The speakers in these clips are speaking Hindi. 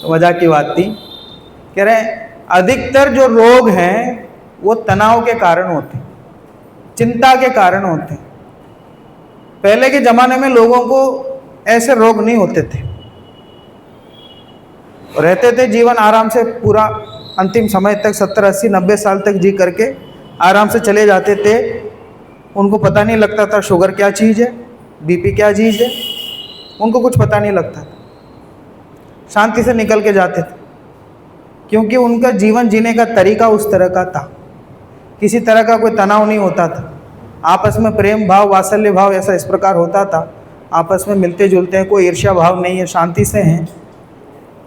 मजाक की बात थी। कह रहे हैं अधिकतर जो रोग हैं वो तनाव के कारण होते हैं, चिंता के कारण होते हैं। पहले के जमाने में लोगों को ऐसे रोग नहीं होते थे, रहते थे जीवन आराम से, पूरा अंतिम समय तक 70 80 90 साल तक जी करके आराम से चले जाते थे। उनको पता नहीं लगता था शुगर क्या चीज़ है, बीपी क्या चीज़ है, उनको कुछ पता नहीं लगता था, शांति से निकल के जाते थे, क्योंकि उनका जीवन जीने का तरीका उस तरह का था। किसी तरह का कोई तनाव नहीं होता था, आपस में प्रेम भाव वात्सल्य भाव ऐसा इस प्रकार होता था, आपस में मिलते जुलते हैं, कोई ईर्ष्या भाव नहीं है, शांति से हैं।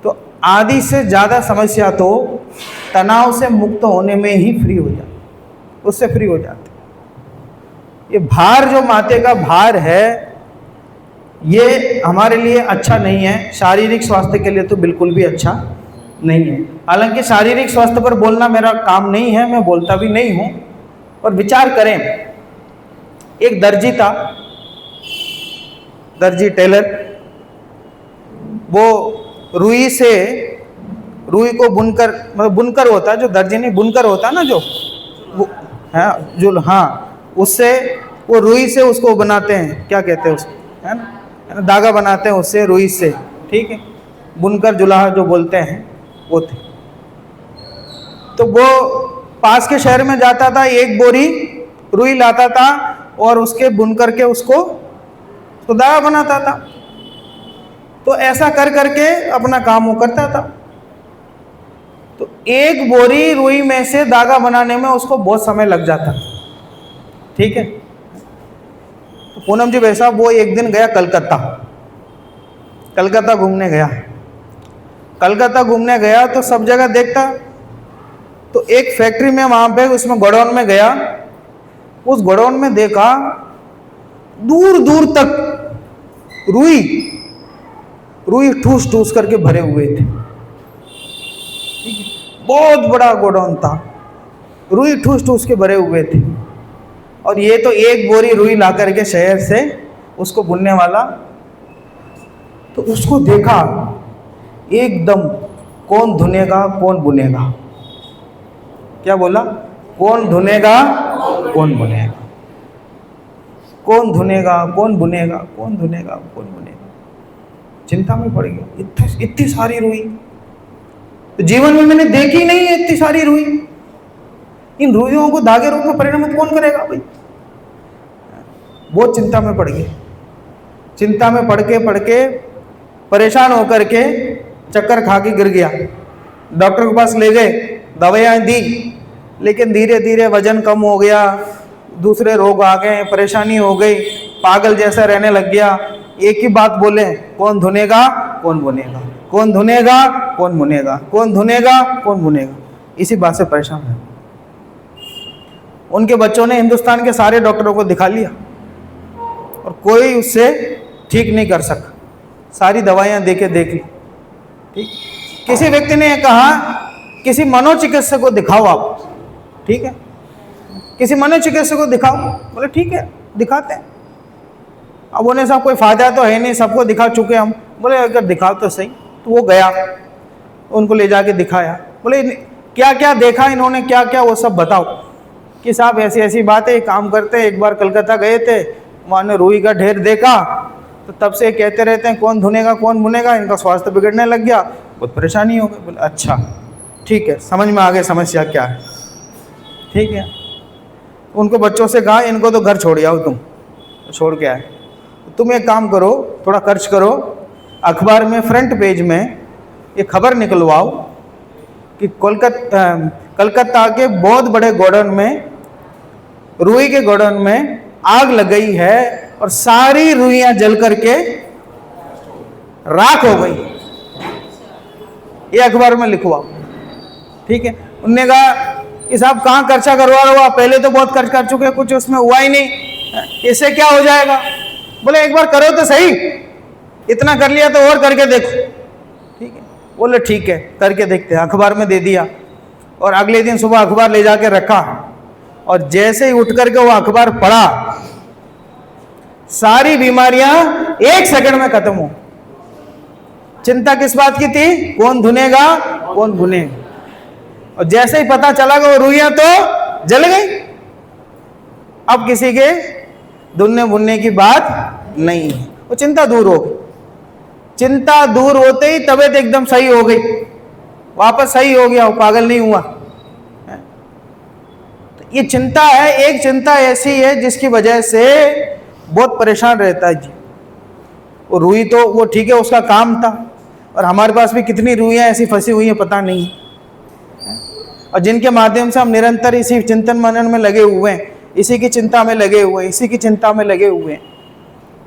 तो आधी से ज़्यादा समस्या तो तनाव से मुक्त होने में ही फ्री हो जाती, उससे फ्री हो जाते। ये भार जो माथे का भार है ये हमारे लिए अच्छा नहीं है, शारीरिक स्वास्थ्य के लिए तो बिल्कुल भी अच्छा नहीं है। हालांकि शारीरिक स्वास्थ्य पर बोलना मेरा काम नहीं है, मैं बोलता भी नहीं हूँ, पर विचार करें। एक दर्जी था, दर्जी टेलर, वो रुई को बुनकर, मतलब बुनकर होता है जो दर्जी नहीं, बुनकर होता है ना जो उससे वो रुई से उसको बनाते हैं, क्या कहते हैं उसको, है ना, धागा बनाते हैं उससे, रुई से, ठीक है, बुनकर जुलाहा जो बोलते हैं वो थे। तो वो पास के शहर में जाता था, एक बोरी रुई लाता था और उसके बुन करके उसको धागा बनाता था। तो ऐसा कर करके अपना काम वो करता था। तो एक बोरी रुई में से धागा बनाने में उसको बहुत समय लग जाता, ठीक है। तो पूनम जी वैसा वो एक दिन गया कलकत्ता घूमने गया। कलकत्ता घूमने गया तो सब जगह देखता, तो एक फैक्ट्री में वहां पे उसमें गोडाउन में गया, उस गोडाउन में देखा दूर दूर तक रुई ठूस ठूस करके भरे हुए थे, बहुत बड़ा गोडाउन था, रुई ठूस ठूस के भरे हुए थे। और ये तो एक बोरी रुई ला करके शहर से उसको बुनने वाला, तो उसको देखा एकदम, कौन धुनेगा कौन बुनेगा, क्या बोला, कौन धुनेगा कौन बुनेगा, कौन धुनेगा कौन बुनेगा, कौन धुनेगा कौन बुनेगा। चिंता में पड़ गया, इतनी सारी रुई तो जीवन में मैंने देखी नहीं है, इतनी सारी रुई, इन रुइयों को धागे रूप में परिणमित कौन करेगा भाई। बहुत चिंता में पड़ गए, चिंता में पढ़ के परेशान होकर के चक्कर खा के गिर गया। डॉक्टर के पास ले गए, दवाइयाँ दी, लेकिन धीरे धीरे वजन कम हो गया, दूसरे रोग आ गए, परेशानी हो गई, पागल जैसा रहने लग गया। एक ही बात बोले, कौन धुनेगा कौन बुनेगा, कौन धुनेगा कौन बुनेगा, कौन धुनेगा कौन बुनेगा, इसी बात से परेशान है। उनके बच्चों ने हिंदुस्तान के सारे डॉक्टरों को दिखा लिया और कोई उससे ठीक नहीं कर सका, सारी दवाइयाँ देख ली, ठीक। किसी व्यक्ति ने कहा किसी मनोचिकित्सक को दिखाओ आप, ठीक है, किसी मनोचिकित्सक को दिखाओ, बोले ठीक है दिखाते हैं। अब उन्हें सब कोई फायदा तो है नहीं, सबको दिखा चुके हम, बोले अगर दिखाओ तो सही। तो वो गया, उनको ले जाके दिखाया, बोले क्या क्या देखा इन्होंने, क्या क्या वो सब बताओ। कि साहब ऐसी ऐसी बात है, काम करते हैं, एक बार कलकत्ता गए थे, वहाँ ने रुई का ढेर देखा, तो तब से कहते रहते हैं कौन धुनेगा कौन बुनेगा, इनका स्वास्थ्य बिगड़ने लग गया, बहुत परेशानी हो गई। बोले अच्छा ठीक है, समझ में आ गया समस्या क्या है, ठीक है। उनको बच्चों से कहा इनको तो घर छोड़ आओ, तुम छोड़ के आए, तुम एक काम करो, थोड़ा खर्च करो, अखबार में फ्रंट पेज में ये खबर निकलवाओ कि कलकत्ता के बहुत बड़े गोडाउन में, रुई के गोडाउन में आग लग गई है और सारी रुइयां जल करके राख हो गई, ये अखबार में लिखवाओ, ठीक है। उनने कहा कि साहब कहाँ खर्चा करवा रहे हो आप, पहले तो बहुत खर्च कर चुके, कुछ उसमें हुआ ही नहीं, इससे क्या हो जाएगा। बोले एक बार करो तो सही, इतना कर लिया तो और करके देखो, ठीक है। बोले ठीक है करके देखते हैं, अखबार में दे दिया और अगले दिन सुबह अखबार ले जाके रखा और जैसे ही उठ करके वो अखबार पढ़ा, सारी बीमारियां एक सेकंड में खत्म हो, चिंता किस बात की थी? कौन धुनेगा, कौन भुनेगा। और जैसे ही पता चला कि वो रुइयां तो जल गई, अब किसी के धुनने भुनने की बात नहीं है, वो चिंता दूर हो गई। चिंता दूर होते ही तबीयत एकदम सही हो गई, वापस सही हो गया, वो पागल नहीं हुआ। तो ये चिंता है, एक चिंता ऐसी है जिसकी वजह से बहुत परेशान रहता है जी। वो रुई तो वो ठीक है, उसका काम था, और हमारे पास भी कितनी रुइयां ऐसी फंसी हुई हैं पता नहीं, और जिनके माध्यम से हम निरंतर इसी चिंतन मनन में लगे हुए हैं, इसी की चिंता में लगे हुए हैं, इसी की चिंता में लगे हुए हैं।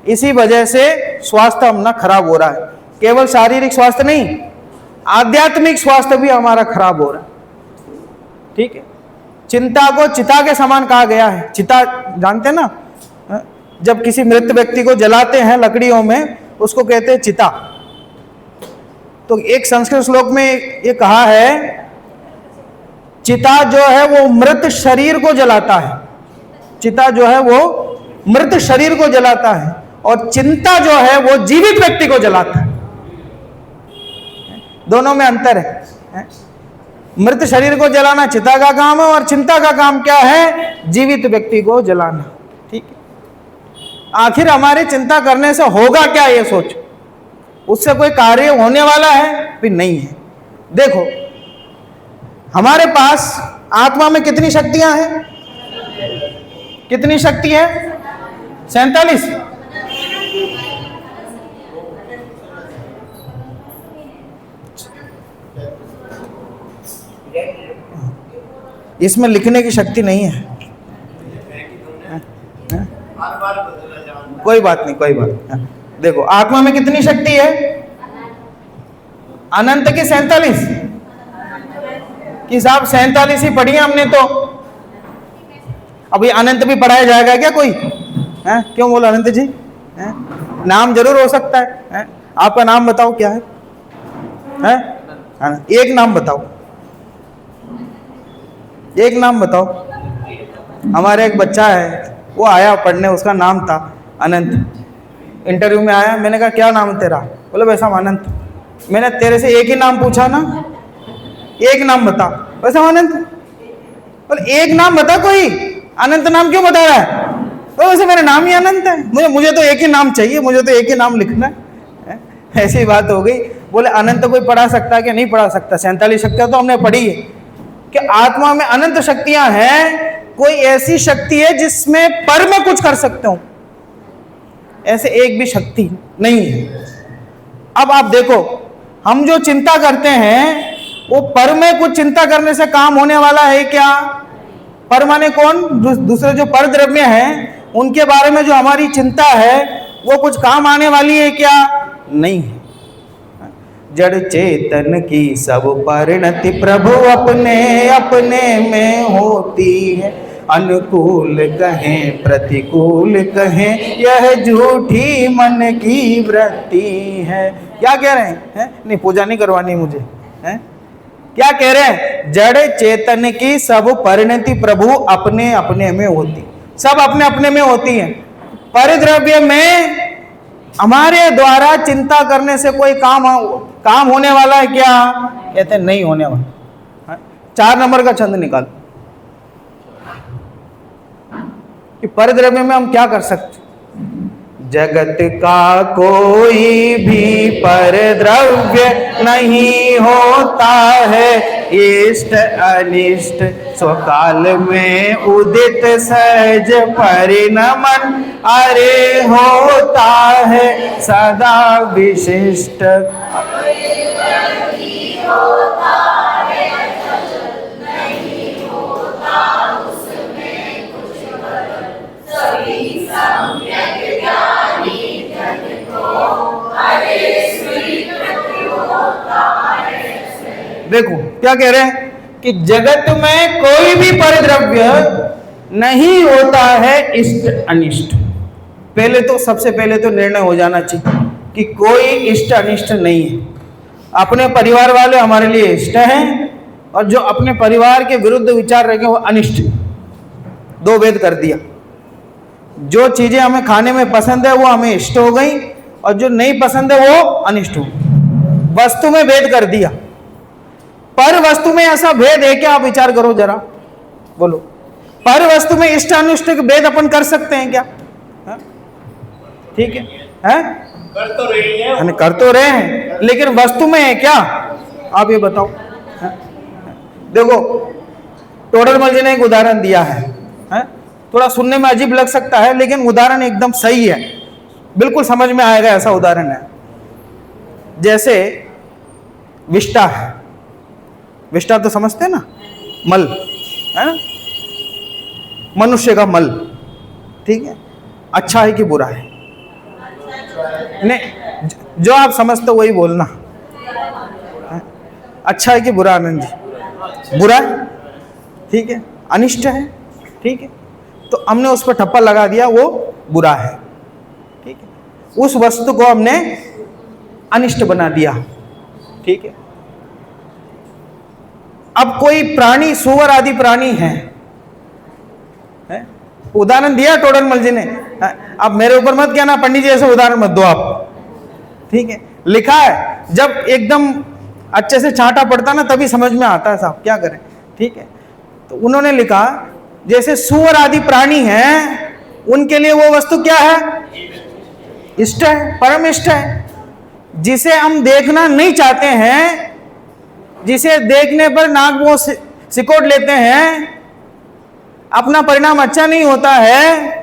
इसी वजह से स्वास्थ्य अपना खराब हो रहा है। केवल शारीरिक स्वास्थ्य नहीं, आध्यात्मिक स्वास्थ्य भी हमारा खराब हो रहा है। ठीक है, चिंता को चिता के समान कहा गया है। चिता जानते हैं ना, जब किसी मृत व्यक्ति को जलाते हैं लकड़ियों में, उसको कहते हैं चिता। तो एक संस्कृत श्लोक में ये कहा है, चिता जो है वो मृत शरीर को जलाता है। चिता जो है वो मृत शरीर को जलाता है, और चिंता जो है वो जीवित व्यक्ति को जलाता है। दोनों में अंतर है। मृत शरीर को जलाना चिता का काम है, और चिंता का काम क्या है? जीवित व्यक्ति को जलाना। ठीक है, आखिर हमारे चिंता करने से होगा क्या, ये सोचो। उससे कोई कार्य होने वाला है भी नहीं है। देखो, हमारे पास आत्मा में कितनी शक्तियां हैं? कितनी शक्ति है? 47। इसमें लिखने की शक्ति नहीं है। कोई बात नहीं, कोई बात नहीं। देखो, आत्मा में कितनी शक्ति है? अनंत की 47 कि साहब 47 ही पढ़ी है हमने। तो अभी अनंत भी पढ़ाया जाएगा क्या कोई? है? क्यों बोला अनंत जी? है? नाम जरूर हो सकता है? आपका नाम बताओ क्या है? एक नाम बताओ, एक नाम बताओ। हमारे एक बच्चा है, वो आया पढ़ने, उसका नाम था अनंत। इंटरव्यू में आया, मैंने कहा क्या नाम है तेरा? बोले वैसा अनंत। मैंने तेरे से एक ही नाम पूछा ना, एक नाम बता। वैसा अनंत। बोले एक नाम बता, कोई अनंत नाम क्यों बता रहा है? वैसे मेरा नाम ही अनंत है, मुझे तो एक ही नाम चाहिए, मुझे तो एक ही नाम लिखना है। ऐसी बात हो गई। बोले अनंत कोई पढ़ा सकता है कि नहीं पढ़ा सकता? 47 शक्तियां तो हमने पढ़ी है कि आत्मा में अनंत शक्तियां हैं। कोई ऐसी शक्ति है जिसमें पर मैं कुछ कर सकता हूं? ऐसे एक भी शक्ति नहीं है। अब आप देखो, हम जो चिंता करते हैं वो पर में कुछ चिंता करने से काम होने वाला है क्या? पर माने कौन? दूसरे जो पर द्रव्य हैं उनके बारे में जो हमारी चिंता है वो कुछ काम आने वाली है क्या? नहीं है। जड़ चेतन की सब परिणति प्रभु अपने अपने में होती है। अनुकूल कहें प्रतिकूल कहें, यह झूठी मन की वृत्ति है। क्या कह रहे हैं? नहीं, पूजा नहीं करवानी मुझे। है? क्या कह रहे हैं? जड़ चेतन की सब परिणति प्रभु अपने अपने में होती, सब अपने अपने में होती है। परिद्रव्य में हमारे द्वारा चिंता करने से कोई काम होने वाला है क्या? कहते हैं नहीं होने वाला। 4 नंबर का छंद निकाल कि परिद्रव्य में हम क्या कर सकते? जगत का कोई भी परद्रव्य नहीं होता है, इष्ट अनिष्ट स्वकाल में उदित सहज परिणमन अरे होता है सदा विशिष्ट। देखो क्या कह रहे हैं कि जगत में कोई भी परिद्रव्य नहीं होता है इष्ट अनिष्ट। पहले तो सबसे पहले तो निर्णय हो जाना चाहिए कि कोई इष्ट अनिष्ट नहीं है। अपने परिवार वाले हमारे लिए इष्ट हैं, और जो अपने परिवार के विरुद्ध विचार रखें वो अनिष्ट। 2 भेद कर दिया। जो चीजें हमें खाने में पसंद है वो हमें इष्ट हो गई, और जो नहीं पसंद है वो अनिष्ट हो गई। वस्तु में भेद कर दिया। पर वस्तु में ऐसा भेद है क्या? आप विचार करो जरा, बोलो। पर वस्तु में इष्ट अनिष्ट का भेद अपन कर सकते हैं क्या? ठीक है, कर तो रहे हैं, लेकिन वस्तु में है क्या? आप ये बताओ। देखो, टोडरमल जी ने एक उदाहरण दिया है, थोड़ा सुनने में अजीब लग सकता है, लेकिन उदाहरण एकदम सही है, बिल्कुल समझ में आएगा ऐसा उदाहरण है। जैसे विष्ठा है, विष्ठा तो समझते हैं ना, मल है ना, मनुष्य का मल, ठीक है, अच्छा है कि बुरा है? नहीं, जो आप समझते हो वही बोलना। अच्छा है कि बुरा आनंद जी? बुरा है, ठीक है, अनिष्ट है, ठीक है, तो हमने उस पर ठप्पा लगा दिया, वो बुरा है, ठीक है, उस वस्तु को हमने अनिष्ट बना दिया, ठीक है। अब कोई प्राणी, सूअर आदि प्राणी है, उदाहरण दिया टोडरमल जी ने, अब मेरे ऊपर मत कहना पंडित जी ऐसे उदाहरण मत दो आप, ठीक है। लिखा है, जब एकदम अच्छे से छांटा पड़ता ना तभी समझ में आता है साहब, क्या करें, ठीक है। तो उन्होंने लिखा जैसे सूअर आदि प्राणी हैं, उनके लिए वो वस्तु क्या है? इष्ट है, परम इष्ट है, जिसे हम देखना नहीं चाहते हैं, जिसे देखने पर नाक मुंह सिकोड़ लेते हैं, अपना परिणाम अच्छा नहीं होता है,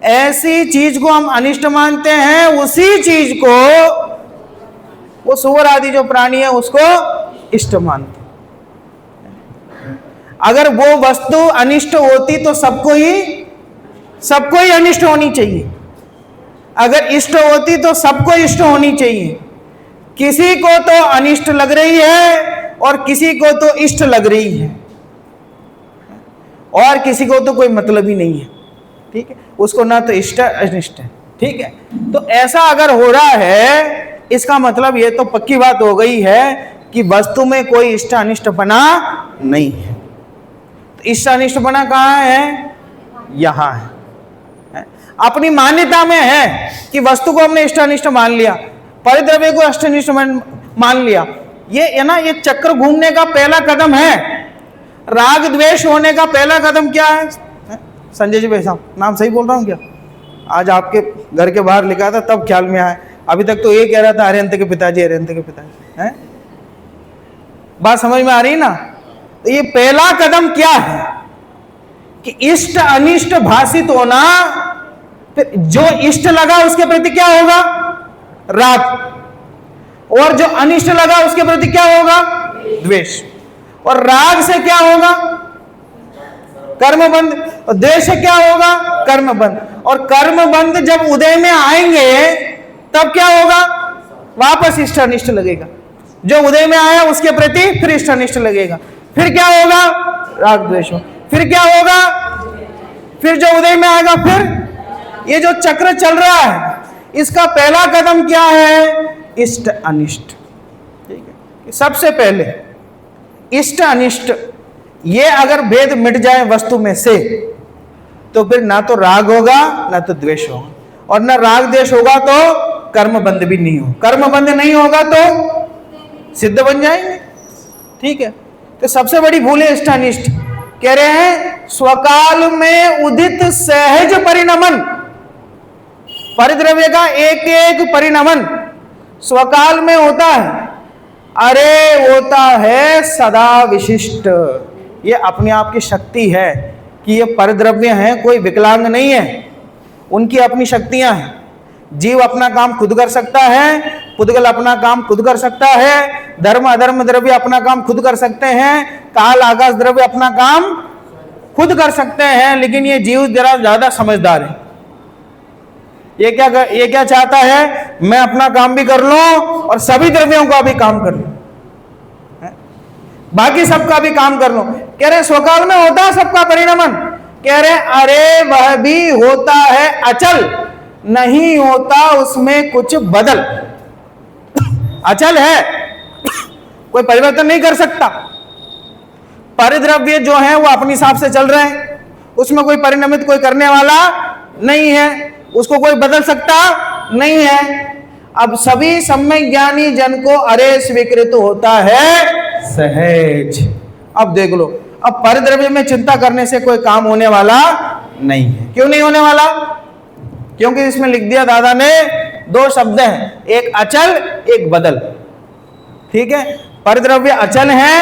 ऐसी चीज को हम अनिष्ट मानते हैं। उसी चीज को वो सूअर आदि जो प्राणी है उसको इष्ट मानते हैं। अगर वो वस्तु अनिष्ट होती तो सबको ही अनिष्ट होनी चाहिए, अगर इष्ट होती तो सबको इष्ट होनी चाहिए। किसी को तो अनिष्ट लग रही है और किसी को तो इष्ट लग रही है, और किसी को तो कोई मतलब ही नहीं है, ठीक है, उसको ना तो इष्ट है अनिष्ट है, ठीक है। तो ऐसा अगर हो रहा है, इसका मतलब ये तो पक्की बात हो गई है कि वस्तु में कोई इष्ट अनिष्ट बना नहीं है। तो इष्ट अनिष्ट बना कहाँ है? यहां है, अपनी मान्यता में है कि वस्तु को हमने इष्ट अनिष्ट मान लिया, परिद्रव्य को इष्ट अनिष्ट मान लिया। ये ना, ये चक्र घूमने का पहला कदम है। राग द्वेष होने का पहला कदम क्या है? संजय जी भाई साहब, नाम सही बोल रहा हूँ क्या? आज आपके घर के बाहर लिखा था तब ख्याल में आया, अभी तक तो ये कह रहा था अरिहंत के पिताजी, अरिहंत के पिताजी, हैं? बात समझ में आ रही ना? तो ये पहला कदम क्या है कि इष्ट अनिष्ट भाषित होना, फिर जो इष्ट लगा उसके प्रति क्या होगा? राग, और जो अनिष्ट लगा उसके प्रति क्या होगा? द्वेष, और राग से क्या होगा? कर्मबंध, और द्वेष से क्या होगा? कर्मबंध, और कर्मबंध जब उदय में आएंगे तब क्या होगा? वापस इष्ट अनिष्ट लगेगा। जो उदय में आया उसके प्रति फिर इष्ट अनिष्ट लगेगा, फिर क्या होगा? राग द्वेष, फिर क्या होगा? फिर जो उदय में आएगा, फिर ये जो चक्र चल रहा है, इसका पहला कदम क्या है? इष्ट अनिष्ट, ठीक है। सबसे पहले इष्ट अनिष्ट, ये अगर भेद मिट जाए वस्तु में से, तो फिर ना तो राग होगा ना तो द्वेष होगा, और ना राग द्वेष होगा तो कर्मबंध भी नहीं हो, कर्मबंध नहीं होगा तो सिद्ध बन जाएंगे, ठीक है। तो सबसे बड़ी भूल है इष्ट अनिष्ट। कह रहे हैं स्वकाल में उदित सहज परिणमन, परिद्रव्य का एक एक परिणमन स्वकाल में होता है, अरे होता है सदा विशिष्ट। ये अपने आप की शक्ति है कि ये परद्रव्य हैं, कोई विकलांग नहीं है, उनकी अपनी शक्तियां हैं। जीव अपना काम खुद कर सकता है, पुद्गल अपना काम खुद कर सकता है, धर्म अधर्म द्रव्य अपना काम खुद कर सकते हैं, काल आकाश द्रव्य अपना काम खुद कर सकते हैं। लेकिन ये जीव जरा ज्यादा समझदार है। ये क्या चाहता है? मैं अपना काम भी कर लूं और सभी द्रव्यों का भी काम कर लूं, बाकी सबका भी काम कर लो। कह रहे स्वकाल में होता है सबका परिणमन। कह रहे अरे वह भी होता है अचल, नहीं होता उसमें कुछ बदल। अचल है, कोई परिवर्तन नहीं कर सकता। परिद्रव्य जो है वो अपने हिसाब से चल रहे हैं, उसमें कोई परिणमित कोई करने वाला नहीं है, उसको कोई बदल सकता नहीं है। अब सभी सम्यक ज्ञानी जन को अरे स्वीकृत होता है सहज। अब देख लो, अब परिद्रव्य में चिंता करने से कोई काम होने वाला नहीं है। क्यों नहीं होने वाला? क्योंकि इसमें लिख दिया दादा ने, दो शब्द हैं, एक अचल एक बदल। ठीक है, परिद्रव्य अचल है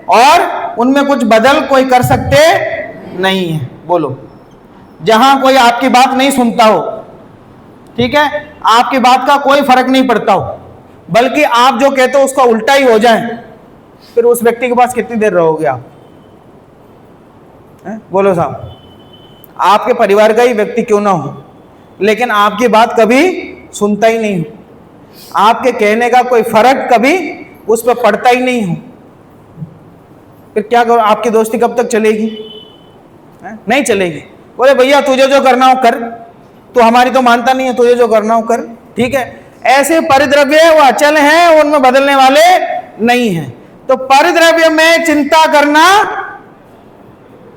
और उनमें कुछ बदल कोई कर सकते नहीं है। बोलो, जहां कोई आपकी बात नहीं सुनता हो, ठीक है, आपकी बात का कोई फर्क नहीं पड़ता हो, बल्कि आप जो कहते हो उसका उल्टा ही हो जाए, फिर उस व्यक्ति के पास कितनी देर रहोगे आप? बोलो साहब, आपके परिवार का ही व्यक्ति क्यों ना हो, लेकिन आपकी बात कभी सुनता ही नहीं हो, आपके कहने का कोई फर्क कभी उस पर पड़ता ही नहीं हो, फिर क्या करो? आपकी दोस्ती कब तक चलेगी? नहीं चलेगी। बोले भैया तुझे जो करना हो कर, तो हमारी तो मानता नहीं है, तुझे जो करना हो कर। ठीक है, ऐसे परिद्रव्य वो अचल हैं, उनमें बदलने वाले नहीं हैं। तो परिद्रव्य में चिंता करना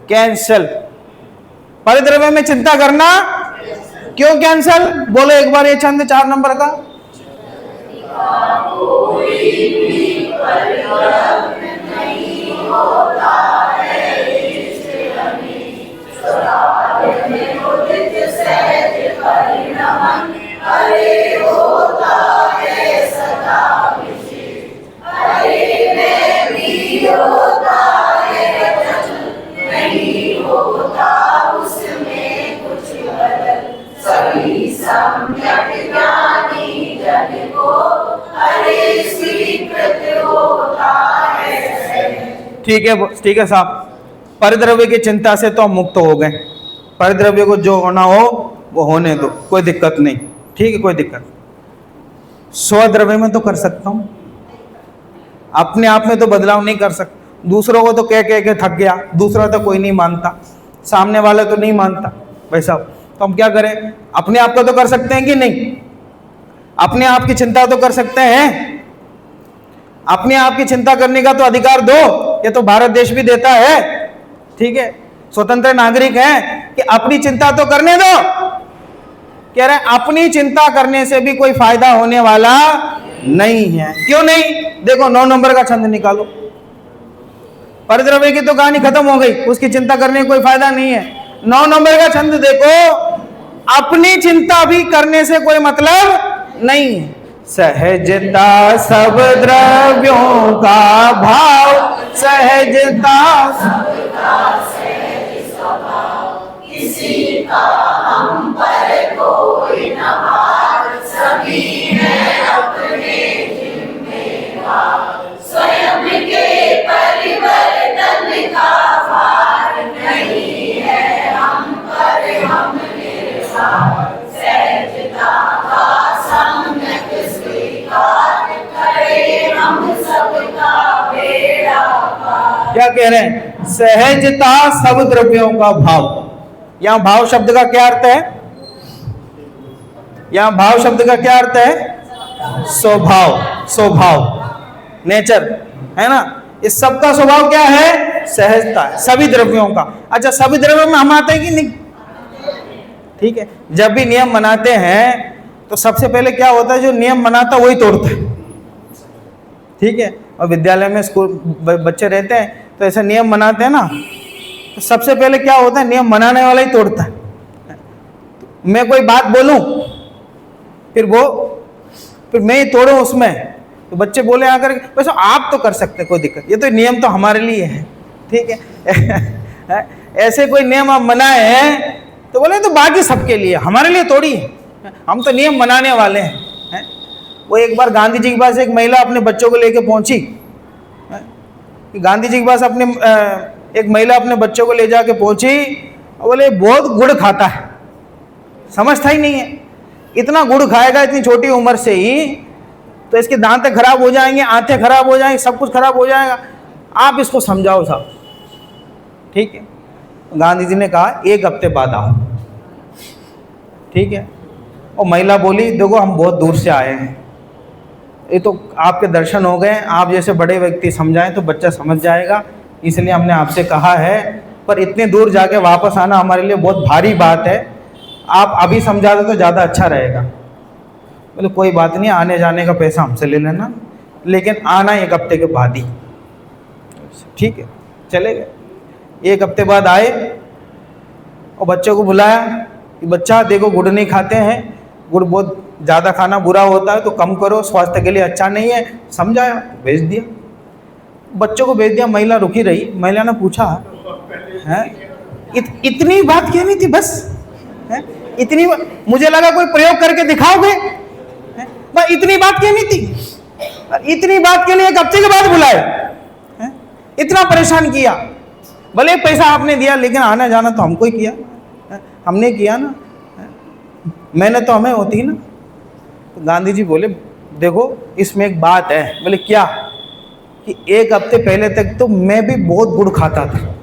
कैंसल। परिद्रव्य में चिंता करना क्यों कैंसल? बोलो एक बार ये छंद 4 नंबर का। ठीक है साहब, परिद्रव्य की चिंता से तो हम मुक्त हो गए। परिद्रव्य को जो होना हो वो होने दो, कोई दिक्कत नहीं। ठीक है, कोई दिक्कत। स्वद्रव्य में तो कर सकता हूं, अपने आप में तो बदलाव नहीं कर सकता। दूसरों को तो कह के थक गया, दूसरा तो कोई नहीं मानता, सामने वाला तो नहीं मानता भाई साहब, तो हम क्या करें? अपने आप का तो कर सकते हैं कि नहीं? अपने आप की चिंता तो कर सकते हैं। अपने आप की चिंता करने का तो अधिकार दो, ये तो भारत देश भी देता है। ठीक है, स्वतंत्र नागरिक हैं कि अपनी चिंता तो करने दो। कह रहे अपनी चिंता करने से भी कोई फायदा होने वाला नहीं है। क्यों नहीं? देखो 9 नंबर का छंद निकालो। परिद्रव्य की तो कहानी खत्म हो गई, उसकी चिंता करने का कोई फायदा नहीं है। 9 नंबर का छंद देखो, अपनी चिंता भी करने से कोई मतलब नहीं है। सहजता सब द्रव्यों का भाव, सहजता किसी का हम पर कोई न भार, सभी हैं अपने जिम्मेदार, स्वयं के परिवर्तन का भार नहीं है हम पर, हम निर्भर, सहजता का सम्यक स्वीकार करे हम सबका बेड़ा पार। क्या कह रहे हैं? सहजता सब द्रव्यों का भाव। यहां भाव शब्द का क्या अर्थ है? यहां भाव शब्द का क्या अर्थ है? स्वभाव, स्वभाव, नेचर, है ना? इस सब का स्वभाव क्या है? सहजता है, सभी द्रव्यों का। अच्छा, सभी द्रव्यों में हम आते हैं कि नहीं? ठीक है, जब भी नियम बनाते हैं तो सबसे पहले क्या होता है? जो नियम बनाता है वही तोड़ता है। ठीक है, और विद्यालय में स्कूल बच्चे रहते हैं तो ऐसे नियम बनाते हैं ना, तो सबसे पहले क्या होता है? नियम बनाने वाला ही तोड़ता है। मैं कोई बात बोलूं, फिर मैं ही तोड़ूं उसमें, तो बच्चे बोले आकर वैसे आप तो कर सकते, कोई दिक्कत, ये तो नियम तो हमारे लिए है। ठीक है ऐसे कोई नियम आप बनाए हैं तो बोले तो बाकी सबके लिए, हमारे लिए थोड़ी है, हम तो नियम बनाने वाले हैं। वो एक बार गांधी जी के पास एक महिला अपने बच्चों को लेके पहुंची। गांधी जी के पास एक महिला अपने बच्चों को ले जाके पहुंची और बोले बहुत गुड़ खाता है, समझता ही नहीं है, इतना गुड़ खाएगा इतनी छोटी उम्र से ही तो इसके दांतें खराब हो जाएंगे, आंतें खराब हो जाएंगी, सब कुछ खराब हो जाएगा, आप इसको समझाओ साहब। ठीक है, गांधी जी ने कहा 1 हफ्ते बाद आओ। ठीक है, और महिला बोली देखो हम बहुत दूर से आए हैं, ये तो आपके दर्शन हो गए, आप जैसे बड़े व्यक्ति समझाएं तो बच्चा समझ जाएगा, इसलिए हमने आपसे कहा है, पर इतने दूर जाके वापस आना हमारे लिए बहुत भारी बात है, आप अभी समझा दो तो ज़्यादा अच्छा रहेगा। बोले कोई बात नहीं, आने जाने का पैसा हमसे ले लेना, लेकिन आना 1 हफ्ते के बाद ही। ठीक है, चले गए। 1 हफ्ते बाद आए और बच्चों को बुलाया कि बच्चा देखो गुड़ नहीं खाते हैं, गुड़ बहुत ज़्यादा खाना बुरा होता है, तो कम करो, स्वास्थ्य के लिए अच्छा नहीं है। समझाया, भेज दिया, बच्चों को भेज दिया। महिला रुकी रही, महिला ने पूछा है इतनी बात क्यों नहीं थी, बस है इतनी मुझे लगा कोई प्रयोग करके दिखाओगे, इतनी बात क्यों नहीं थी, इतनी बात के लिए 1 हफ्ते के बाद बुलाए, इतना परेशान किया। भले पैसा आपने दिया, लेकिन आना जाना तो हमको ही किया, हमने किया ना, मेहनत तो हमें होती ना। तो गांधी जी बोले देखो इसमें एक बात है। बोले क्या? कि 1 हफ्ते पहले तक तो मैं भी बहुत गुड़ खाता था,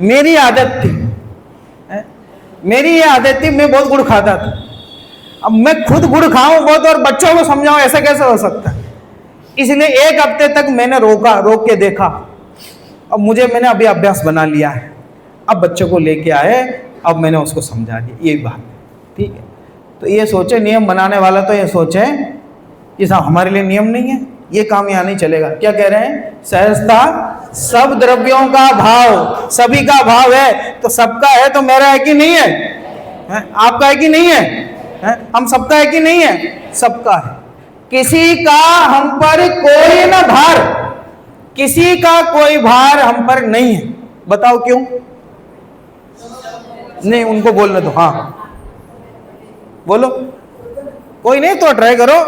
मेरी आदत थी, मेरी ये आदत थी, मैं बहुत गुड़ खाता था। अब मैं खुद गुड़ खाऊं बहुत और बच्चों को समझाऊं, ऐसा कैसे हो सकता है? इसलिए 1 हफ्ते तक मैंने रोक के देखा, अब मैंने अभी अभ्यास बना लिया है। अब बच्चों को लेके आए, अब मैंने उसको समझा दिया, ये बात। ठीक है, तो ये सोचे, नियम बनाने वाला तो ये सोचे कि साहब हमारे लिए नियम नहीं है, ये काम यहाँ नहीं चलेगा। क्या कह रहे हैं? सहजता सब द्रव्यों का भाव, सभी का भाव है, तो सबका है तो मेरा है कि नहीं है? आपका है कि नहीं है? हम सबका है कि नहीं है? सबका है। किसी का हम पर कोई ना भार, किसी का कोई भार हम पर नहीं है। बताओ क्यों नहीं? उनको बोलने दो। हाँ बोलो, कोई नहीं तो ट्राई करो,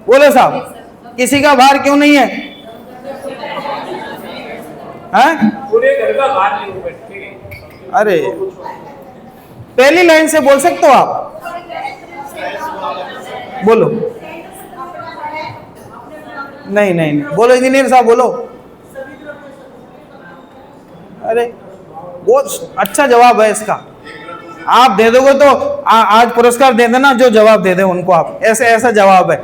बोले साहब किसी का भार क्यों नहीं है? हैं? पूरे घर का भार नहीं बैठे। अरे पहली लाइन से बोल सकते हो आप, बोलो। नहीं नहीं नहीं बोलो, इंजीनियर साहब बोलो। अरे बहुत अच्छा जवाब है इसका, आप दे दोगे तो आज पुरस्कार दे देना, जो जवाब दे दे उनको आप, ऐसे ऐसा जवाब है।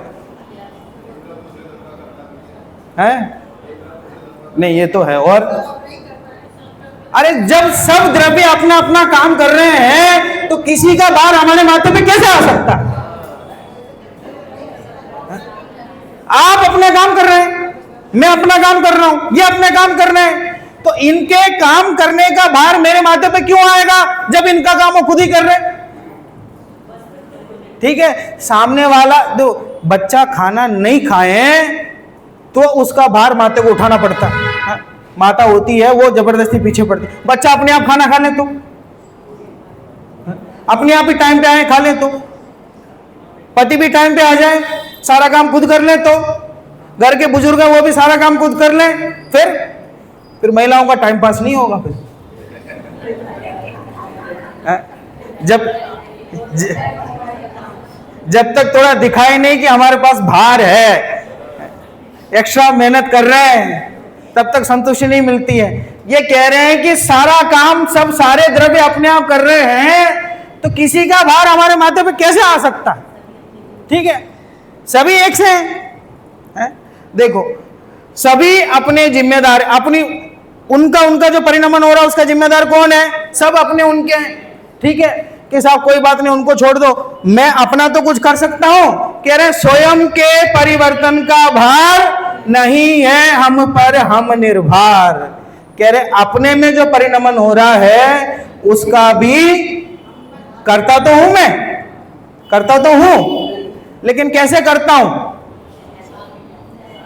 हैं? नहीं ये तो है। और अरे जब सब द्रव्य अपना अपना काम कर रहे हैं, तो किसी का भार हमारे माथे पे कैसे आ सकता है? आप अपने काम कर रहे हैं, मैं अपना काम कर रहा हूं, ये अपने काम कर रहे हैं, तो इनके काम करने का भार मेरे माथे पे क्यों आएगा जब इनका काम वो खुद ही कर रहे हैं? ठीक है, सामने वाला दो बच्चा खाना नहीं खाए तो उसका भार माथे को उठाना पड़ता है। माता होती है वो जबरदस्ती पीछे पड़ती। बच्चा अपने आप खाना खा ले तो, अपने आप ही टाइम पे आए खा ले तो, पति भी टाइम पे आ जाए, सारा काम खुद कर ले तो, घर के बुजुर्ग है वो भी सारा काम खुद कर ले, फिर महिलाओं का टाइम पास नहीं होगा। फिर जब तक थोड़ा दिखाए नहीं कि हमारे पास भार है, एक्स्ट्रा मेहनत कर रहे हैं, तब तक संतुष्टि नहीं मिलती है। ये कह रहे हैं कि सारा काम सब सारे द्रव्य अपने आप कर रहे हैं, तो किसी का भार हमारे माथे पे कैसे आ सकता है? ठीक है, सभी एक से हैं। देखो सभी अपने जिम्मेदार, अपनी उनका जो परिणमन हो रहा है उसका जिम्मेदार कौन है? सब अपने उनके हैं। ठीक है कि साहब कोई बात नहीं, उनको छोड़ दो, मैं अपना तो कुछ कर सकता हूं। कह रहे स्वयं के परिवर्तन का भार नहीं है हम पर, हम निर्भर। कह रहे अपने में जो परिणमन हो रहा है उसका भी करता तो हूं, मैं करता तो हूं, लेकिन कैसे करता हूं?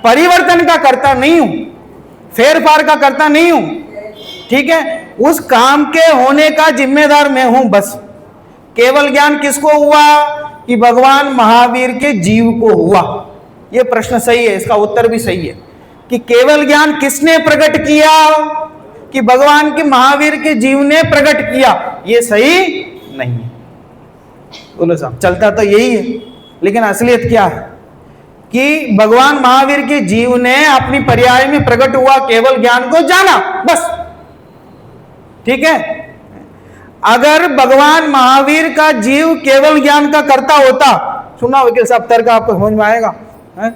परिवर्तन का करता नहीं हूं, फेरफार का करता नहीं हूं। ठीक है, उस काम के होने का जिम्मेदार मैं हूं बस। केवल ज्ञान किसको हुआ? कि भगवान महावीर के जीव को हुआ। यह प्रश्न सही है, इसका उत्तर भी सही है कि केवल ज्ञान किसने प्रकट किया? कि भगवान के महावीर के जीव ने प्रकट किया। यह सही नहीं है। बोलो साहब, चलता तो यही है, लेकिन असलियत क्या है? कि भगवान महावीर के जीव ने अपनी पर्याय में प्रकट हुआ केवल ज्ञान को जाना, बस। ठीक है, अगर भगवान महावीर का जीव केवल ज्ञान का करता होता, सुना वकील साहब तर्क आपको समझ में आएगा है?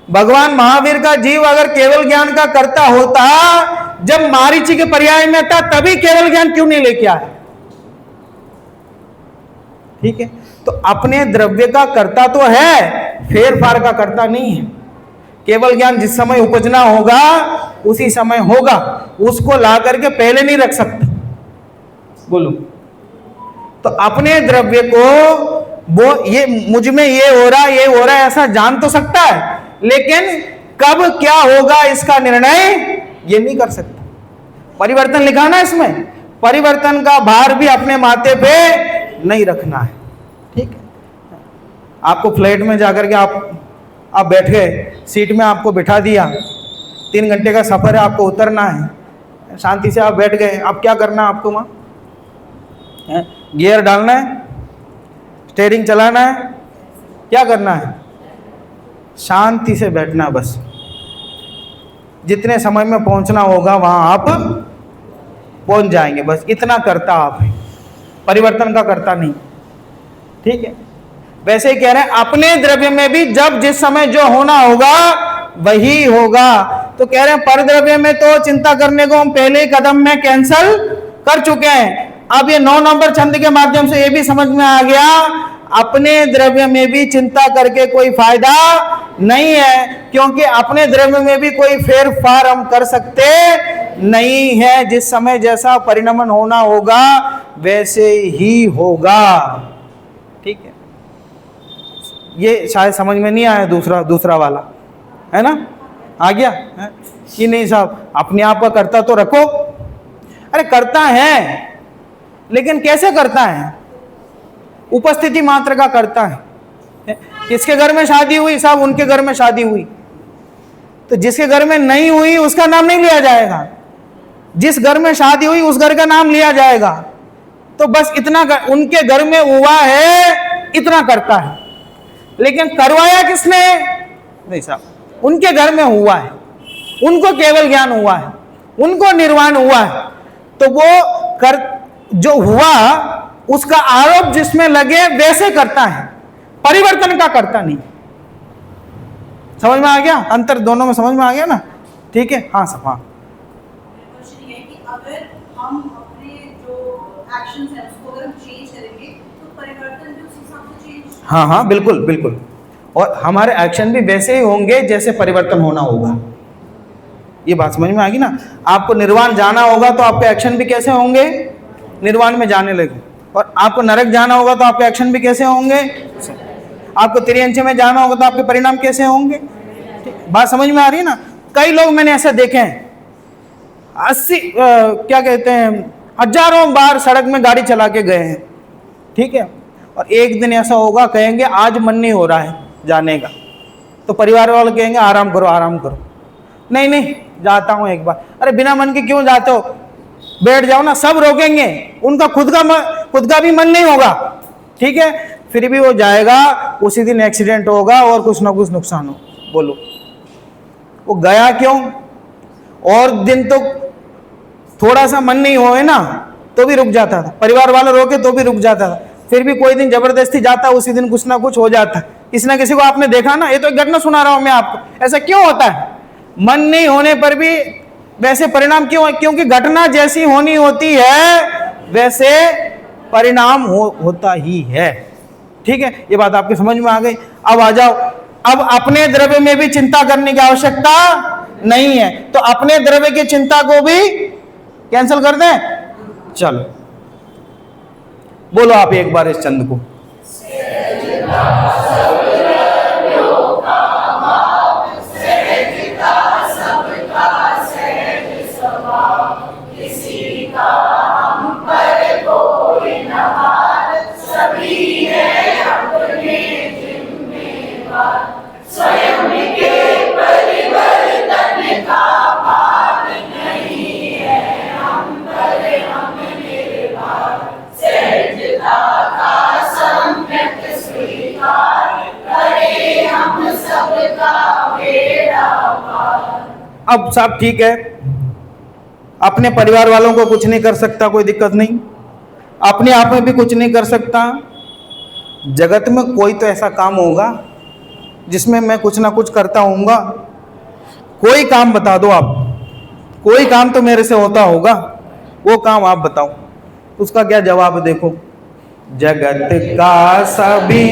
भगवान महावीर का जीव अगर केवल ज्ञान का करता होता, जब मारीची के पर्याय में था तभी केवल ज्ञान क्यों नहीं लेके आया? ठीक है, तो अपने द्रव्य का कर्ता तो है, फेर फार का कर्ता नहीं है। केवल ज्ञान जिस समय उपजना होगा उसी समय होगा, उसको ला करके पहले नहीं रख सकता। बोलो, तो अपने द्रव्य को वो ये मुझ में ये हो रहा है ऐसा जान तो सकता है, लेकिन कब क्या होगा इसका निर्णय ये नहीं कर सकता। परिवर्तन लिखा ना इसमें, परिवर्तन का भार भी अपने माथे पे नहीं रखना है। ठीक है, आपको फ्लाइट में जाकर के आप बैठ गए, सीट में आपको बिठा दिया, 3 घंटे का सफर है, आपको उतरना है, शांति से आप बैठ गए। अब क्या करना है आपको? वहाँ गियर डालना है, स्टीयरिंग चलाना है, क्या करना है? शांति से बैठना है बस। जितने समय में पहुंचना होगा वहां आप पहुंच जाएंगे, बस इतना करता आप है, परिवर्तन का करता नहीं। ठीक है, वैसे ही कह रहे हैं अपने द्रव्य में भी जब जिस समय जो होना होगा वही होगा। तो कह रहे हैं पर द्रव्य में तो चिंता करने को हम पहले ही कदम में कैंसल कर चुके हैं। अब ये 9 नंबर छंद के माध्यम से ये भी समझ में आ गया, अपने द्रव्य में भी चिंता करके कोई फायदा नहीं है, क्योंकि अपने द्रव्य में भी कोई फेर फार हम कर सकते नहीं है। जिस समय जैसा परिणमन होना होगा वैसे ही होगा। ठीक है, ये शायद समझ में नहीं आया दूसरा वाला, है ना? आ गया है? कि नहीं साहब, अपने आप का करता तो रखो। अरे करता है, लेकिन कैसे करता है? उपस्थिति मात्र का करता है। किसके घर में शादी हुई साहब? उनके घर में शादी हुई, तो जिसके घर में नहीं हुई उसका नाम नहीं लिया जाएगा, जिस घर में शादी हुई उस घर का नाम लिया जाएगा। तो बस इतना उनके घर में हुआ है इतना करता है, लेकिन करवाया किसने? नहीं साहब, उनके घर में हुआ है, उनको केवल ज्ञान हुआ है, उनको निर्वाण हुआ है, तो वो कर जो हुआ उसका आरोप जिसमें लगे वैसे करता है, परिवर्तन का करता नहीं। समझ में आ गया? अंतर दोनों में समझ में आ गया ना? ठीक है, हाँ सब, हाँ। क्वेश्चन ये है कि अगर हम अपने जो एक्शंस हैं उसको अगर हम चेंज करेंगे तो परिवर्तन भी उस हिसाब से चेंज। हाँ हाँ, बिल्कुल बिल्कुल, और हमारे एक्शन भी वैसे ही होंगे जैसे परिवर्तन होना होगा। ये बात समझ में आ गई ना? आपको निर्वाण जाना होगा तो आपके एक्शन भी कैसे होंगे? निर्वाण में जाने लगे। और आपको नरक जाना होगा तो आपके एक्शन भी कैसे होंगे? आपको त्रियंच में जाना होगा तो आपके परिणाम कैसे होंगे? बात समझ में आ रही है ना? कई लोग मैंने ऐसे देखे हैं, 80 क्या कहते हैं, हजारों बार सड़क में गाड़ी चला के गए हैं, ठीक है, और एक दिन ऐसा होगा कहेंगे आज मन नहीं हो रहा है जाने का, तो परिवार वाले कहेंगे आराम करो आराम करो। नहीं नहीं जाता हूँ एक बार। अरे बिना मन के क्यों जाते हो, बैठ जाओ ना। सब रोकेंगे, उनका खुद का भी मन नहीं होगा, ठीक है, फिर भी वो जाएगा। उसी दिन एक्सीडेंट होगा और कुछ ना कुछ नुकसान हो। बोलो वो गया क्यों? और दिन तो थोड़ा सा मन नहीं होए ना तो भी रुक जाता था, परिवार वाले रोके तो भी रुक जाता था, फिर भी कोई दिन जबरदस्ती जाता, उसी दिन कुछ ना कुछ हो जाता। किसी ना किसी को आपने देखा ना, ये तो एक घटना सुना रहा हूं मैं आपको। ऐसा क्यों होता है? मन नहीं होने पर भी वैसे परिणाम क्यों है? क्योंकि घटना जैसी होनी होती है वैसे परिणाम होता ही है। ठीक है, ये बात आपकी समझ में आ गई। अब आ जाओ, अब अपने द्रव्य में भी चिंता करने की आवश्यकता नहीं है, तो अपने द्रव्य की चिंता को भी कैंसिल कर दें। चलो बोलो आप एक बार इस छंद को। अब सब ठीक है, अपने परिवार वालों को कुछ नहीं कर सकता, कोई दिक्कत नहीं, अपने आप में भी कुछ नहीं कर सकता। जगत में कोई तो ऐसा काम होगा जिसमें मैं कुछ ना कुछ करता होऊंगा। कोई काम बता दो आप, कोई काम तो मेरे से होता होगा, वो काम आप बताओ, उसका क्या जवाब देखो। जगत का सभी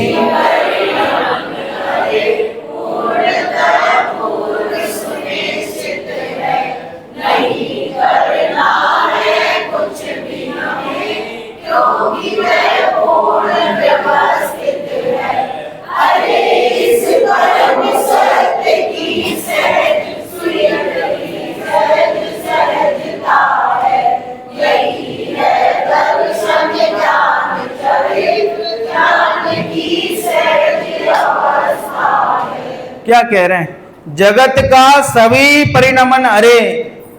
क्या कह रहे हैं? जगत का सभी परिणमन अरे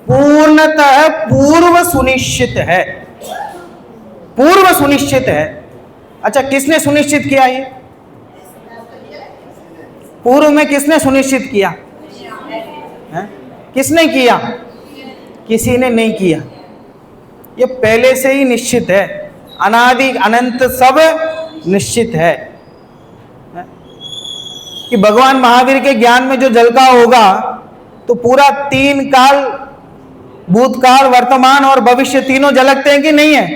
पूर्णतः पूर्व सुनिश्चित है। पूर्व सुनिश्चित है। अच्छा, किसने सुनिश्चित किया ये? पूर्व में किसने सुनिश्चित किया है? किसने किया? किसी ने नहीं किया। ये पहले से ही निश्चित है, अनादि अनंत सब निश्चित है कि भगवान महावीर के ज्ञान में जो झलका होगा तो पूरा तीन काल, भूतकाल, वर्तमान और भविष्य तीनों झलकते हैं कि नहीं है?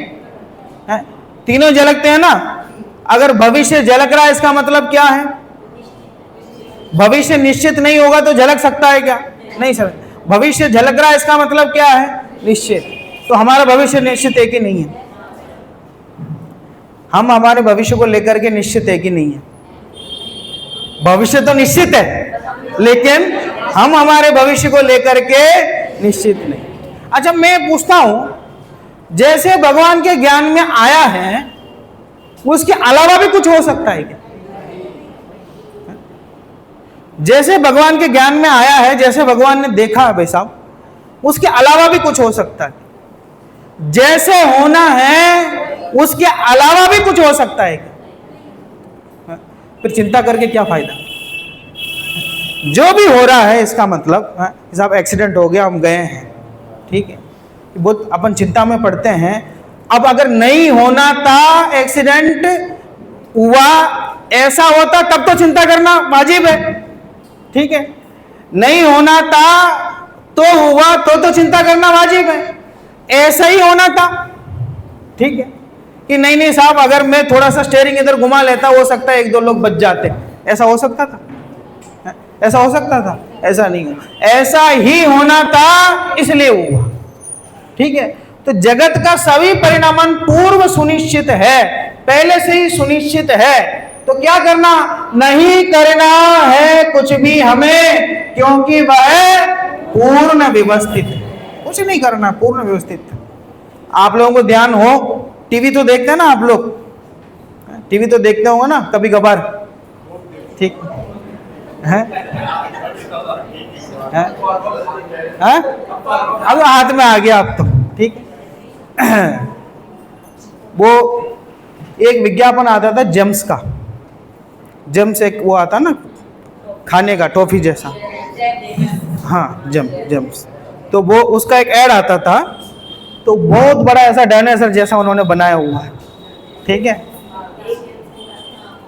तीनों झलकते हैं ना। अगर भविष्य झलक रहा है इसका मतलब क्या है? भविष्य निश्चित नहीं होगा तो झलक सकता है क्या? नहीं सर, भविष्य झलक रहा है इसका मतलब क्या है? निश्चित। तो हमारा भविष्य निश्चित है कि नहीं है? हम हमारे भविष्य को लेकर के निश्चित है कि नहीं है? भविष्य तो निश्चित है, लेकिन हम हमारे भविष्य को लेकर के निश्चित नहीं। अच्छा, मैं पूछता हूं, जैसे भगवान के ज्ञान में आया है उसके अलावा भी कुछ हो सकता है क्या? जैसे भगवान के ज्ञान में आया है, जैसे भगवान ने देखा है भाई साहब, उसके अलावा भी कुछ हो सकता है। जैसे होना है उसके अलावा भी कुछ हो सकता है। फिर चिंता करके क्या फायदा? जो भी हो रहा है इसका मतलब साहब एक्सीडेंट हो गया, हम गए हैं, ठीक है, बहुत अपन चिंता में पड़ते हैं। अब अगर नहीं होना था, एक्सीडेंट हुआ, ऐसा होता तब तो चिंता करना वाजिब है, ठीक है। नहीं होना था तो हुआ तो चिंता करना वाजिब है। ऐसा ही होना था, ठीक है, कि नहीं नहीं साहब अगर मैं थोड़ा सा स्टीयरिंग इधर घुमा लेता हो सकता है एक दो लोग बच जाते। ऐसा हो सकता था? ऐसा हो सकता था? ऐसा नहीं हुआ। ऐसा ही होना था इसलिए हुआ, ठीक है। तो जगत का सभी परिणामन पूर्व सुनिश्चित है, पहले से ही सुनिश्चित है। तो क्या करना? नहीं करना है कुछ भी हमें, क्योंकि वह पूर्ण व्यवस्थित है। कुछ नहीं करना, पूर्ण व्यवस्थित। आप लोगों को ध्यान हो, टीवी तो देखते हैं ना आप लोग? टीवी तो देखते होंगे ना कभी कभार, ठीक है? अब हाथ में आ गया आप तो, ठीक। वो एक विज्ञापन आता था जेम्स का। जेम्स एक वो आता ना खाने का, टॉफी जैसा, हाँ जेम्स। तो वो उसका एक ऐड आता था, तो बहुत बड़ा ऐसा डायनासोर जैसा उन्होंने बनाया हुआ है, ठीक है।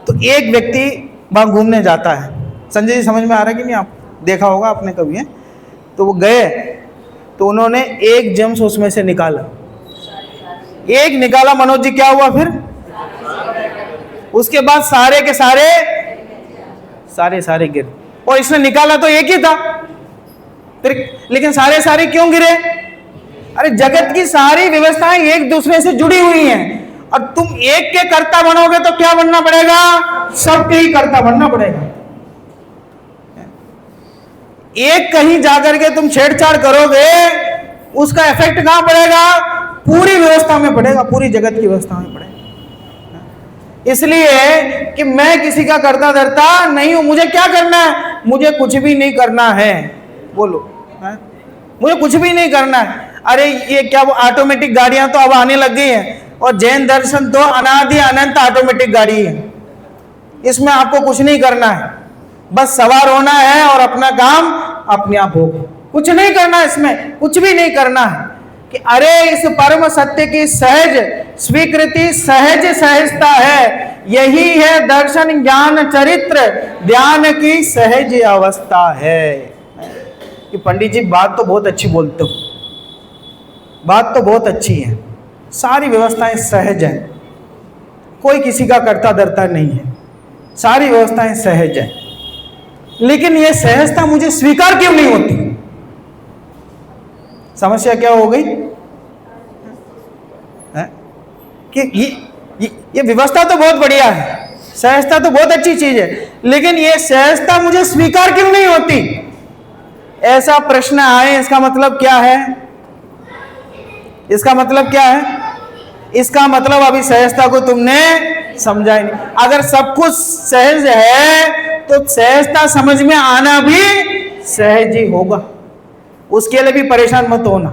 तो एक व्यक्ति वहाँ घूमने जाता है। संजय जी समझ में आ रहा है कि नहीं? आप देखा होगा आपने कभी है? तो वो गए तो उन्होंने एक जेम्स उसमें से निकाला, एक निकाला मनोज जी, क्या हुआ फिर? उसके बाद सारे के सारे गिरे। और इसने निकाला तो एक ही था, फिर लेकिन सारे क्यों गिरे? अरे जगत की सारी व्यवस्थाएं एक दूसरे से जुड़ी हुई हैं, और तुम एक के कर्ता बनोगे तो क्या बनना पड़ेगा? सबके ही कर्ता बनना पड़ेगा। एक कहीं जाकर के तुम छेड़छाड़ करोगे, उसका इफेक्ट कहां पड़ेगा? पूरी व्यवस्था में पड़ेगा, पूरी जगत की व्यवस्था में पड़ेगा। इसलिए कि मैं किसी का कर्ता धर्ता नहीं हूं। मुझे क्या करना है? मुझे कुछ भी नहीं करना है। बोलो, मुझे कुछ भी नहीं करना है। अरे ये क्या, वो ऑटोमेटिक गाड़ियां तो अब आने लग गई हैं, और जैन दर्शन तो अनादि अनंत ऑटोमेटिक गाड़ी है। इसमें आपको कुछ नहीं करना है, बस सवार होना है और अपना काम अपने आप होगा। कुछ नहीं करना, इसमें कुछ भी नहीं करना है। कि अरे इस परम सत्य की सहज स्वीकृति, सहज सहजता है, यही है दर्शन ज्ञान चरित्र ध्यान की सहज अवस्था है। कि पंडित जी बात तो बहुत अच्छी बोलते हो, बात तो बहुत अच्छी है, सारी व्यवस्थाएं सहज हैं, कोई किसी का करता धरता नहीं है, सारी व्यवस्थाएं सहज है। लेकिन ये सहजता मुझे स्वीकार क्यों नहीं होती? समस्या क्या हो गई है? कि ये व्यवस्था तो बहुत बढ़िया है, सहजता तो बहुत अच्छी चीज है, लेकिन ये सहजता मुझे स्वीकार क्यों नहीं होती? ऐसा प्रश्न आए, इसका मतलब क्या है? इसका मतलब क्या है? इसका मतलब अभी सहजता को तुमने समझा ही नहीं। अगर सब कुछ सहज है तो सहजता समझ में आना भी सहज ही होगा। उसके लिए भी परेशान मत होना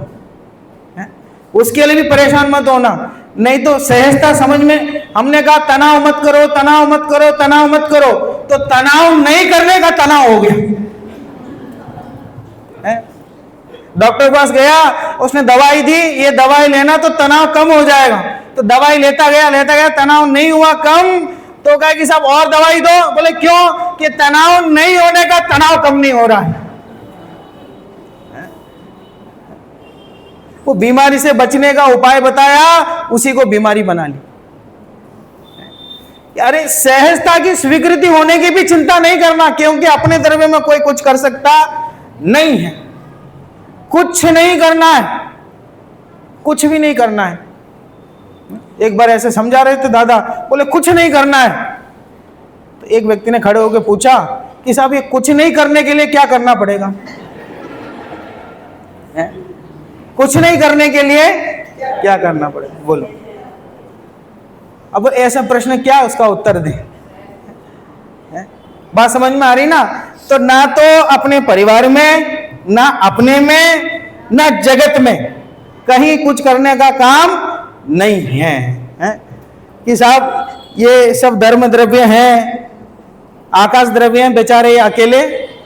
है? उसके लिए भी परेशान मत होना, नहीं तो सहजता समझ में, हमने कहा तनाव मत करो, तनाव मत करो, तनाव मत करो, तो तनाव नहीं करने का तनाव हो गया है? डॉक्टर के पास गया, उसने दवाई दी, ये दवाई लेना तो तनाव कम हो जाएगा, तो दवाई लेता गया, तनाव नहीं हुआ कम, तो कहा कि साहब और दवाई दो। बोले क्यों? कि तनाव नहीं होने का तनाव कम नहीं हो रहा है। वो बीमारी से बचने का उपाय बताया, उसी को बीमारी बना ली। अरे सहजता की स्वीकृति होने की भी चिंता नहीं करना, क्योंकि अपने द्रव्य में कोई कुछ कर सकता नहीं है। कुछ नहीं करना है, कुछ भी नहीं करना है। एक बार ऐसे समझा रहे थे दादा, बोले कुछ नहीं करना है। तो एक व्यक्ति ने खड़े होकर पूछा कि साहब ये कुछ नहीं करने के लिए क्या करना पड़ेगा? कुछ नहीं करने के लिए क्या करना पड़ेगा, बोलो। अब ऐसा प्रश्न क्या उसका उत्तर दें? बात समझ में आ रही ना? तो ना तो अपने परिवार में, ना अपने में, ना जगत में कहीं कुछ करने का काम नहीं है, कि साहब ये सब धर्म द्रव्य हैं, आकाश द्रव्य हैं, बेचारे अकेले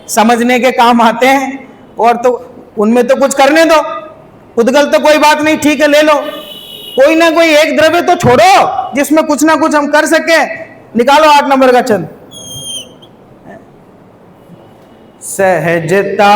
समझने के काम आते हैं, और तो उनमें तो कुछ करने दो, उद्गल तो कोई बात नहीं, ठीक है ले लो। कोई ना कोई एक द्रव्य तो छोड़ो जिसमें कुछ ना कुछ हम कर सके। निकालो 8 नंबर का चंद। सहजता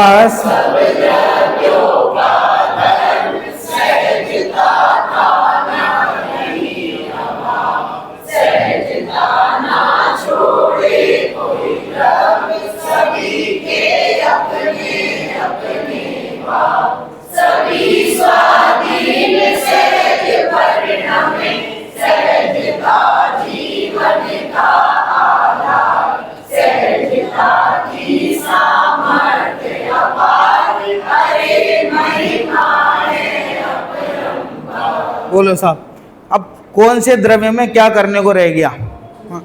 बोलो साहब, अब कौन से द्रव्य में क्या करने को रह गया? हाँ,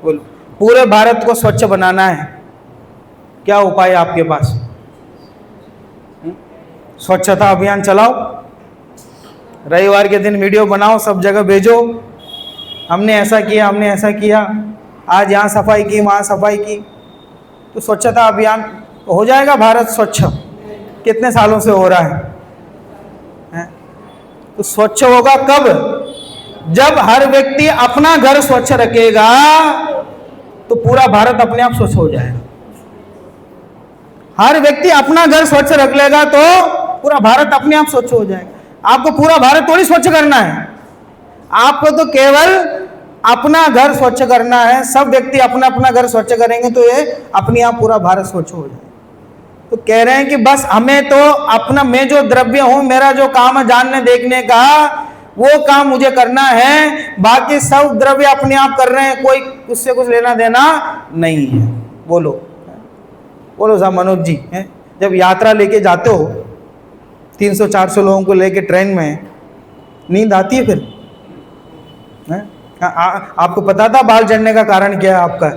बोलो। पूरे भारत को स्वच्छ बनाना है, क्या उपाय है आपके पास? स्वच्छता अभियान चलाओ, रविवार के दिन वीडियो बनाओ, सब जगह भेजो, हमने ऐसा किया, हमने ऐसा किया, आज यहाँ सफाई की, वहाँ सफाई की, तो स्वच्छता अभियान हो जाएगा भारत स्वच्छ। कितने सालों से हो रहा है? तो स्वच्छ होगा कब? जब हर व्यक्ति अपना घर स्वच्छ रखेगा तो पूरा भारत अपने आप स्वच्छ हो जाएगा। हर व्यक्ति अपना घर स्वच्छ रख लेगा तो पूरा भारत अपने आप स्वच्छ हो जाएगा। आपको पूरा भारत थोड़ी स्वच्छ करना है, आपको तो केवल अपना घर स्वच्छ करना है। सब व्यक्ति अपना अपना घर स्वच्छ करेंगे तो ये अपने आप पूरा भारत स्वच्छ हो जाएगा। तो कह रहे हैं कि बस हमें तो अपना, मैं जो द्रव्य हूं, मेरा जो काम है जानने देखने का, वो काम मुझे करना है, बाकी सब द्रव्य अपने आप कर रहे हैं, कोई उससे कुछ लेना देना नहीं है। बोलो बोलो साहब मनोज जी, है जब यात्रा लेके जाते हो 300-400 लोगों को लेके ट्रेन में, नींद आती है फिर? आपको पता था बाल झड़ने का कारण क्या है आपका?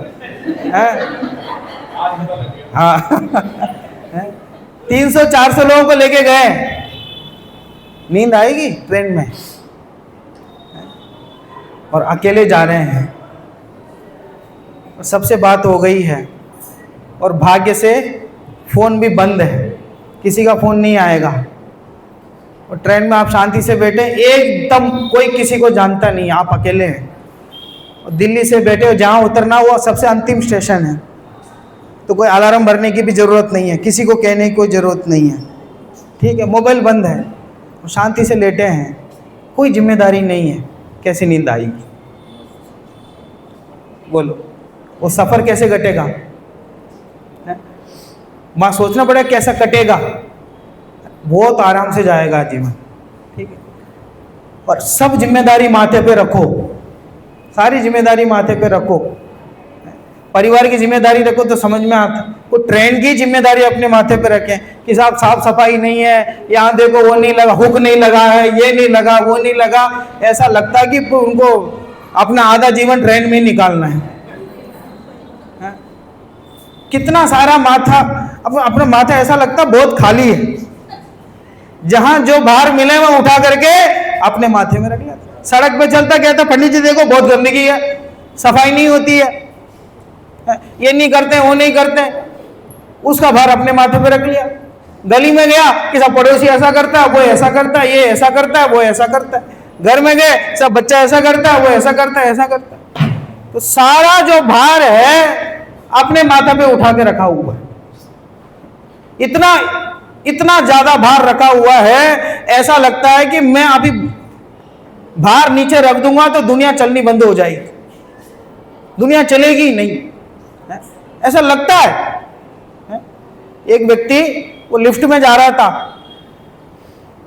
हाँ 300-400 लोगों को लेके गए, नींद आएगी ट्रेन में? और अकेले जा रहे हैं, और सबसे बात हो गई है, और भाग्य से फ़ोन भी बंद है, किसी का फ़ोन नहीं आएगा, और ट्रेन में आप शांति से बैठे, एकदम कोई किसी को जानता नहीं, आप अकेले हैं, और दिल्ली से बैठे हो, जहाँ उतरना वो सबसे अंतिम स्टेशन है, तो कोई अलार्म भरने की भी ज़रूरत नहीं है, किसी को कहने की कोई ज़रूरत नहीं है, ठीक है, मोबाइल बंद है, शांति से लेटे हैं, कोई जिम्मेदारी नहीं है, कैसी नींद आएगी? बोलो, वो सफर कैसे कटेगा? है? मां सोचना पड़ेगा कैसा कटेगा। बहुत आराम से जाएगा जीवन, ठीक है। और सब जिम्मेदारी माथे पे रखो, सारी जिम्मेदारी माथे पे रखो। परिवार की जिम्मेदारी रखो तो समझ में आता। वो ट्रेन की जिम्मेदारी अपने माथे पे रखें कि साहब साफ सफाई नहीं है, यहाँ देखो वो नहीं लगा, हुक नहीं लगा है, ये नहीं लगा, वो नहीं लगा। ऐसा लगता है कि उनको अपना आधा जीवन ट्रेन में ही निकालना है। कितना सारा माथा, अपना माथा ऐसा लगता बहुत खाली है। जहां जो बाहर मिले वो उठा करके अपने माथे में रख लेता। सड़क पे चलता कहता पंडित जी देखो बहुत गंदगी है, सफाई नहीं होती है, ये नहीं करते, वो नहीं करते, उसका भार अपने माथे पे रख लिया। गली में गया कि सब पड़ोसी ऐसा करता है, वो ऐसा करता है, ये ऐसा करता है, वो ऐसा करता है। घर में गए सब बच्चा ऐसा करता है, वो ऐसा करता है, ऐसा करता है। तो सारा जो भार है अपने माथा पे उठा के रखा हुआ है। इतना ज्यादा भार रखा हुआ है, ऐसा लगता है कि मैं अभी भार नीचे रख दूंगा तो दुनिया चलनी बंद हो जाएगी, दुनिया चलेगी नहीं, ऐसा लगता है। एक व्यक्ति वो लिफ्ट में जा रहा था,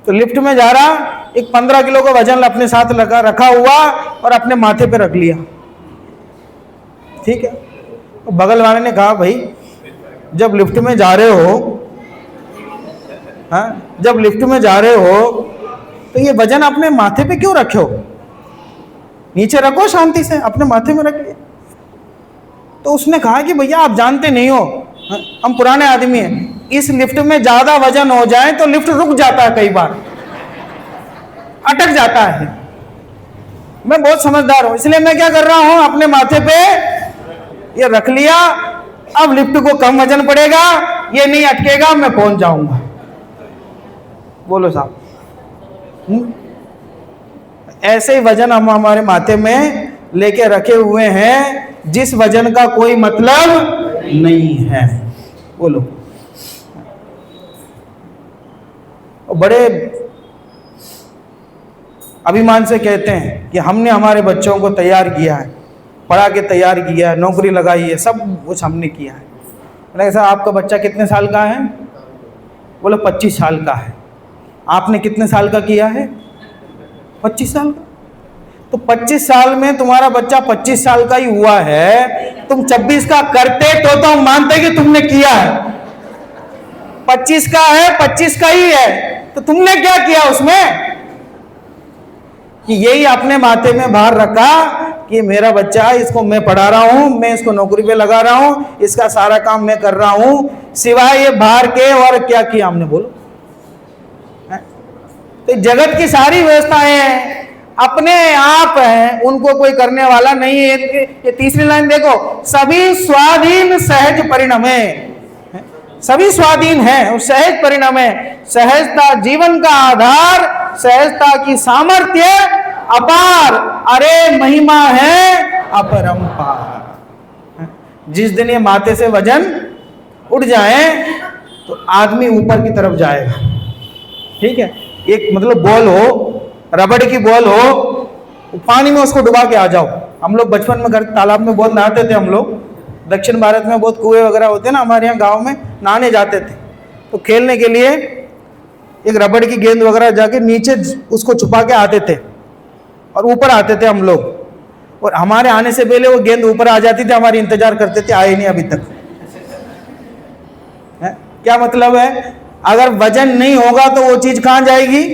तो लिफ्ट में जा रहा, एक 15 किलो का वजन अपने साथ लगा रखा हुआ और अपने माथे पे रख लिया, ठीक है। तो बगल वाले ने कहा भाई जब लिफ्ट में जा रहे हो, हाँ, जब लिफ्ट में जा रहे हो तो ये वजन अपने माथे पे क्यों रखे हो? नीचे रखो शांति से, अपने माथे में रख लिया। तो उसने कहा कि भैया आप जानते नहीं हो, हम पुराने आदमी हैं, इस लिफ्ट में ज्यादा वजन हो जाए तो लिफ्ट रुक जाता है, कई बार अटक जाता है। मैं बहुत समझदार हूं, इसलिए मैं क्या कर रहा हूं, अपने माथे पे ये रख लिया। अब लिफ्ट को कम वजन पड़ेगा, ये नहीं अटकेगा, मैं पहुंच जाऊंगा। बोलो साहब, ऐसे ही वजन हम हमारे माथे में लेके रखे हुए हैं जिस वजन का कोई मतलब नहीं है। बोलो, बड़े अभिमान से कहते हैं कि हमने हमारे बच्चों को तैयार किया है, पढ़ा के तैयार किया है, नौकरी लगाई है, सब कुछ हमने किया है। बोले सर आपका बच्चा कितने साल का है? बोले 25 साल का है। आपने कितने साल का किया है? 25 साल का। तो 25 साल में तुम्हारा बच्चा 25 साल का ही हुआ है, तुम 26 का करते तो हम मानते कि तुमने किया है। 25 का है, 25 का ही है, तो तुमने क्या किया उसमें? कि यही अपने माथे में भार रखा कि मेरा बच्चा, इसको मैं पढ़ा रहा हूं, मैं इसको नौकरी पे लगा रहा हूं, इसका सारा काम मैं कर रहा हूं, सिवाय ये भार के और क्या किया हमने? बोलो। तो जगत की सारी व्यवस्थाएं अपने आप हैं, उनको कोई करने वाला नहीं है। ये तीसरी लाइन देखो, सभी स्वाधीन सहज परिणाम है, सभी स्वाधीन है और सहज परिणाम है। सहजता जीवन का आधार, सहजता की सामर्थ्य अपार, अरे महिमा है अपरंपार। जिस दिन ये माथे से वजन उठ जाए तो आदमी ऊपर की तरफ जाएगा, ठीक है। एक मतलब बॉल हो, रबड़ की बॉल हो, पानी में उसको डुबा के आ जाओ। हम लोग बचपन में घर तालाब में बहुत नहाते थे। हम लोग दक्षिण भारत में बहुत कुएं वगैरह होते हैं ना, हमारे यहाँ गांव में नहाने जाते थे। तो खेलने के लिए एक रबड़ की गेंद वगैरह जाके नीचे उसको छुपा के आते थे और ऊपर आते थे हम लोग, और हमारे आने से पहले वो गेंद ऊपर आ जाती थी, हमारी इंतजार करते थे, आए नहीं अभी तक। है? क्या मतलब है? अगर वजन नहीं होगा तो वो चीज कहां जाएगी?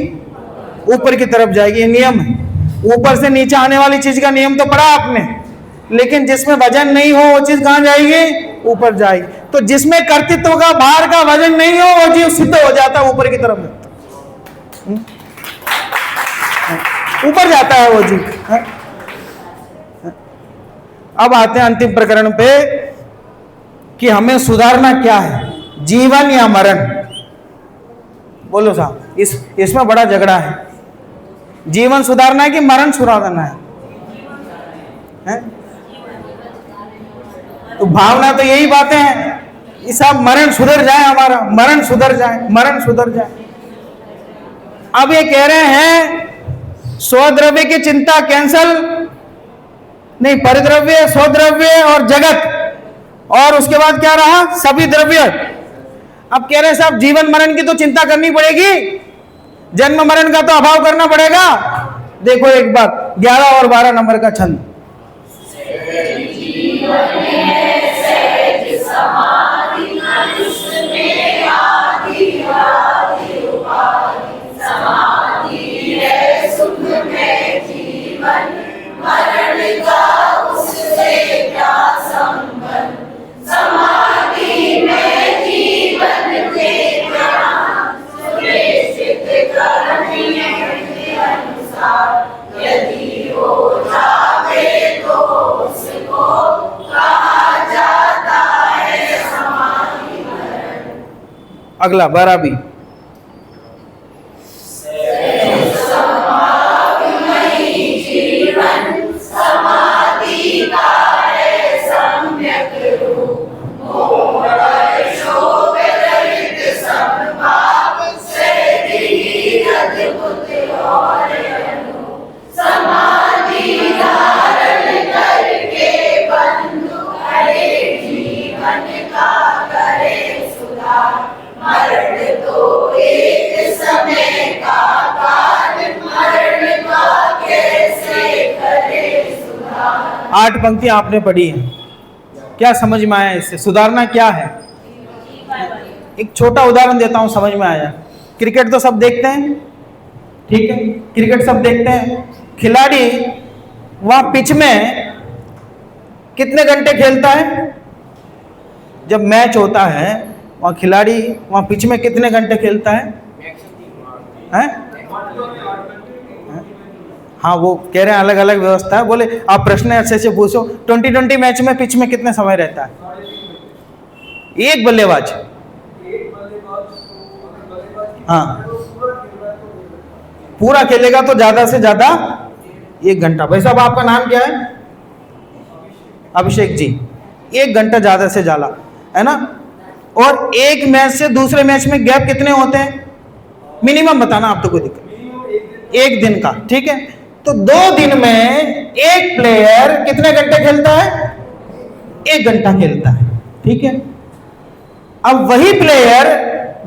ऊपर की तरफ जाएगी। ये नियम है, ऊपर से नीचे आने वाली चीज का नियम तो पढ़ा आपने, लेकिन जिसमें वजन नहीं हो वो चीज कहां जाएगी? ऊपर जाएगी। तो जिसमें कर्तृत्व का भार का वजन नहीं हो वो चीज सिद्ध हो जाता है, ऊपर की तरफ ऊपर जाता है वो चीज। अब आते हैं अंतिम प्रकरण पे कि हमें सुधारना क्या है, जीवन या मरण? बोलो साहब, इसमें बड़ा झगड़ा है। जीवन सुधारना है कि मरण सुधारना है? तो भावना तो यही बातें हैं कि साहब मरण सुधर जाए, हमारा मरण सुधर जाए, मरण सुधर जाए। अब ये कह रहे हैं स्वद्रव्य की चिंता कैंसल नहीं, परिद्रव्य, स्वद्रव्य और जगत, और उसके बाद क्या रहा? सभी द्रव्य। अब कह रहे हैं साहब जीवन मरण की तो चिंता करनी पड़ेगी, जन्म मरण का तो अभाव करना पड़ेगा। देखो एक बार 11 और 12 नंबर का छंद। अगला 12 भी। आठ पंक्तियां आपने पढ़ी हैं, क्या समझ में आया? इससे सुधारना क्या है? एक छोटा उदाहरण देता हूं, समझ में आया। क्रिकेट तो सब देखते हैं, ठीक है, क्रिकेट सब देखते हैं। खिलाड़ी वहां पिच में कितने घंटे खेलता है? जब मैच होता है वहां खिलाड़ी वहां पिच में कितने घंटे खेलता है? हाँ, वो कह रहे हैं अलग अलग व्यवस्था है। बोले आप प्रश्न अच्छे से पूछो, 2020 मैच में पिच में कितने समय रहता है? एक बल्लेबाज, हाँ, पूरा खेलेगा तो ज्यादा से ज्यादा 1 घंटा। भाई साहब आपका नाम क्या है? अभिषेक जी। 1 घंटा ज्यादा से ज्यादा, है ना? और एक मैच से दूसरे मैच में गैप कितने होते हैं? मिनिमम बताना, आप तो कोई दिक्कत। 1 दिन का, ठीक है। तो 2 दिन में एक प्लेयर कितने घंटे खेलता है? 1 घंटा खेलता है, ठीक है। अब वही प्लेयर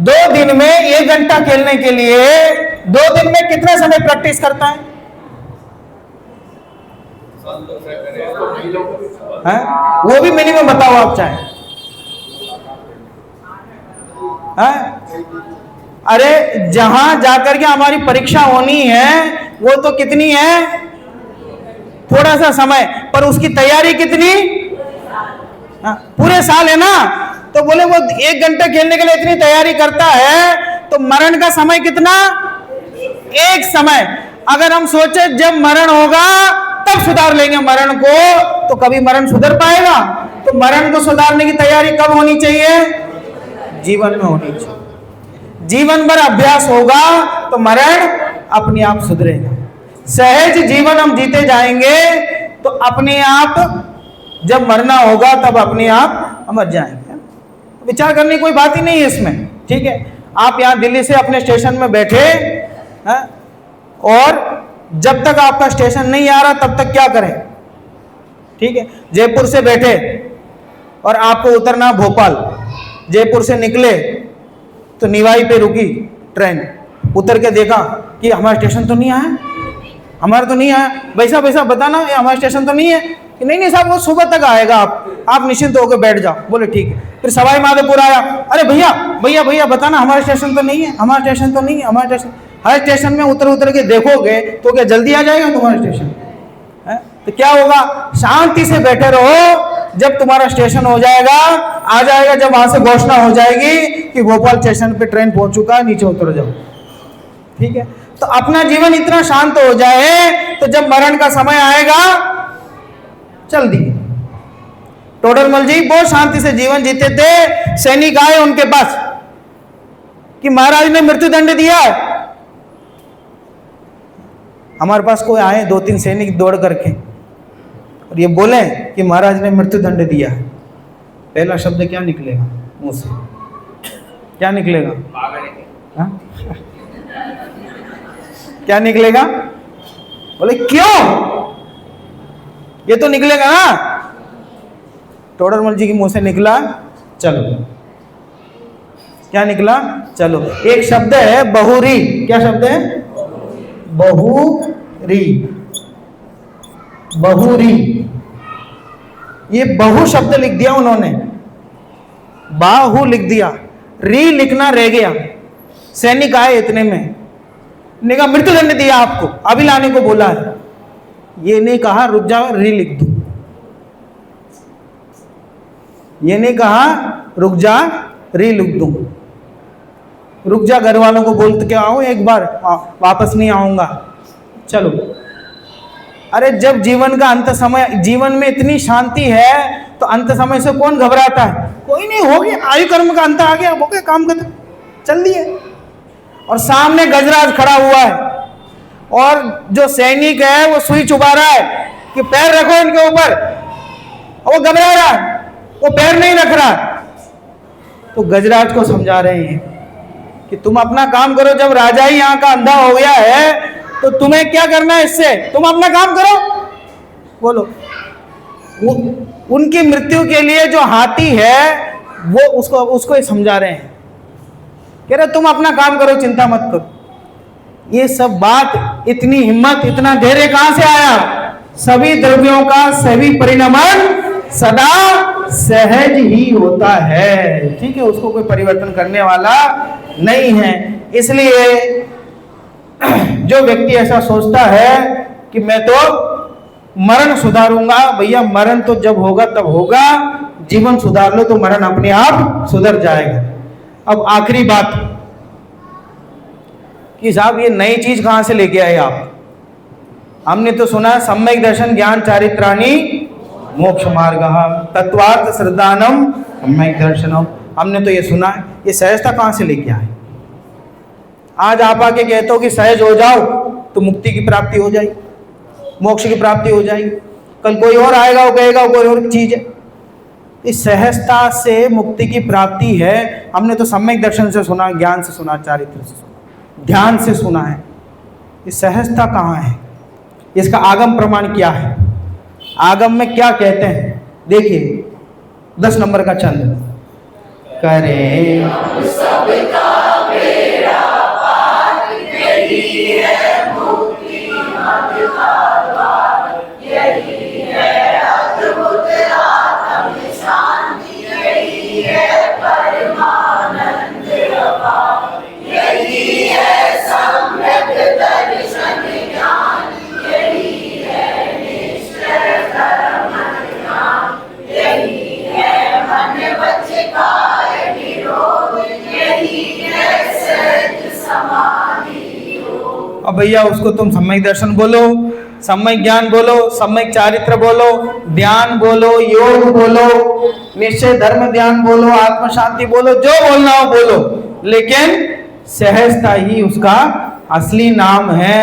2 दिन में 1 घंटा खेलने के लिए 2 दिन में कितना समय प्रैक्टिस करता है? वो भी मिनिमम बताओ आप चाहे। अरे जहां जाकर के हमारी परीक्षा होनी है वो तो कितनी है? थोड़ा सा समय, पर उसकी तैयारी कितनी? पूरे साल है ना। तो बोले वो 1 घंटे खेलने के लिए इतनी तैयारी करता है, तो मरण का समय कितना? 1 समय। अगर हम सोचे जब मरण होगा तब सुधार लेंगे मरण को, तो कभी मरण सुधर पाएगा? तो मरण को सुधारने की तैयारी कब होनी चाहिए? जीवन में होनी चाहिए। जीवन भर अभ्यास होगा तो मरण अपने आप सुधरेगा। सहज जीवन हम जीते जाएंगे तो अपने आप जब मरना होगा तब अपने आप हम मर जाएंगे। विचार करने की कोई बात ही नहीं है इसमें, ठीक है। आप यहाँ दिल्ली से अपने स्टेशन में बैठे हैं और जब तक आपका स्टेशन नहीं आ रहा तब तक क्या करें? ठीक है, जयपुर से बैठे और आपको उतरना भोपाल, जयपुर से निकले तो निवाई पे रुकी ट्रेन, उतर के देखा कि हमारा स्टेशन तो नहीं आया, हमारा तो नहीं आया। वैसा वैसा बताना ये हमारा स्टेशन तो नहीं है। कि नहीं साहब वो सुबह तक आएगा, आप निश्चिंत होकर बैठ जाओ। बोले ठीक है। फिर सवाई माधोपुर आया, अरे भैया भैया भैया बताना हमारा स्टेशन तो नहीं है, हमारा स्टेशन तो नहीं है, हमारा स्टेशन। हर स्टेशन में उतर के देखोगे तो क्या जल्दी आ जाएगा तुम्हारा स्टेशन? तो क्या होगा? शांति से बैठे रहो, जब तुम्हारा स्टेशन हो जाएगा आ जाएगा, जब वहां से घोषणा हो जाएगी कि भोपाल स्टेशन पे ट्रेन पहुंच चुका है, नीचे उतर जाओ। ठीक है, तो अपना जीवन इतना शांत हो जाए तो जब मरण का समय आएगा चल दिए। टोडरमल जी बहुत शांति से जीवन जीते थे। सैनिक आए उनके पास कि महाराज ने मृत्यु दंड दिया है। हमारे पास कोई आए 2-3 सैनिक दौड़ करके और ये बोले कि महाराज ने मृत्यु दंड दिया है, पहला शब्द क्या निकलेगा मुंह से? क्या निकलेगा? क्या निकलेगा? बोले क्यों? ये तो निकलेगा ना। टोडरमल जी के मुंह से निकला चलो। क्या निकला? चलो। एक शब्द है बहुरी। क्या शब्द है? बहुरी। बहुरी। ये बहु शब्द लिख दिया उन्होंने, बाहु लिख दिया, री लिखना रह गया। सैनिक आए इतने में, ने कहा मृत्युदंड दिया आपको, अभी लाने को बोला है। ये नहीं कहा रुक जाओ री लिख दो, ये नहीं कहा रुक जा री लिख दूं, रुक जा घर वालों को बोल के आओ एक बार, वापस नहीं आऊंगा। चलो। अरे जब जीवन का अंत समय, जीवन में इतनी शांति है तो अंत समय से कौन घबराता है? कोई नहीं, हो गया आयु कर्म का अंत आ गया, हो गया काम खत्म, चल दिए। और सामने गजराज खड़ा हुआ है और जो सैनिक है वो सुई चुबा रहा है कि पैर रखो इनके ऊपर, और वो घबरा रहा है, वो पैर नहीं रख रहा। तो गजराज को समझा रहे हैं कि तुम अपना काम करो, जब राजा ही यहाँ का अंधा हो गया है तो तुम्हें क्या करना है इससे, तुम अपना काम करो। बोलो। उनकी मृत्यु के लिए जो हाथी है वो उसको ही समझा रहे हैं, कह रहे तुम अपना काम करो, चिंता मत करो। ये सब बात, इतनी हिम्मत, इतना धैर्य कहां से आया? सभी द्रव्यों का सभी परिणमन सदा सहज ही होता है, ठीक है, उसको कोई परिवर्तन करने वाला नहीं है। इसलिए जो व्यक्ति ऐसा सोचता है कि मैं तो मरण सुधारूंगा, भैया मरण तो जब होगा तब होगा, जीवन सुधार लो तो मरण अपने आप सुधर जाएगा। अब आखिरी बात कि साहब ये नई चीज कहां से लेके आए आप? हमने तो सुना है सम्यक दर्शन ज्ञान चारित्राणि मोक्ष मार्ग, तत्वार्थ श्रद्धानम सम्यक दर्शनम, हमने तो ये सुना है। ये सहजता कहां से लेके आए? आज आप आके कहते हो कि सहज हो जाओ तो मुक्ति की प्राप्ति हो जाएगी, मोक्ष की प्राप्ति हो जाएगी। कल कोई और आएगा वो कहेगा वो कोई और चीज है। इस सहजता से मुक्ति की प्राप्ति है। हमने तो सम्यक दर्शन से सुना, ज्ञान से सुना, चारित्र से सुना, ध्यान से सुना है। इस सहजता कहाँ है? इसका आगम प्रमाण क्या है? आगम में क्या कहते हैं? देखिए 10 नंबर का छंद। करे अब भैया उसको तुम सम्यक दर्शन बोलो, सम्यक ज्ञान बोलो, सम्यक चारित्र बोलो, ध्यान बोलो, योग बोलो, निश्चय धर्म ध्यान बोलो, आत्म शांति बोलो, जो बोलना हो बोलो, लेकिन सहजता ही उसका असली नाम है।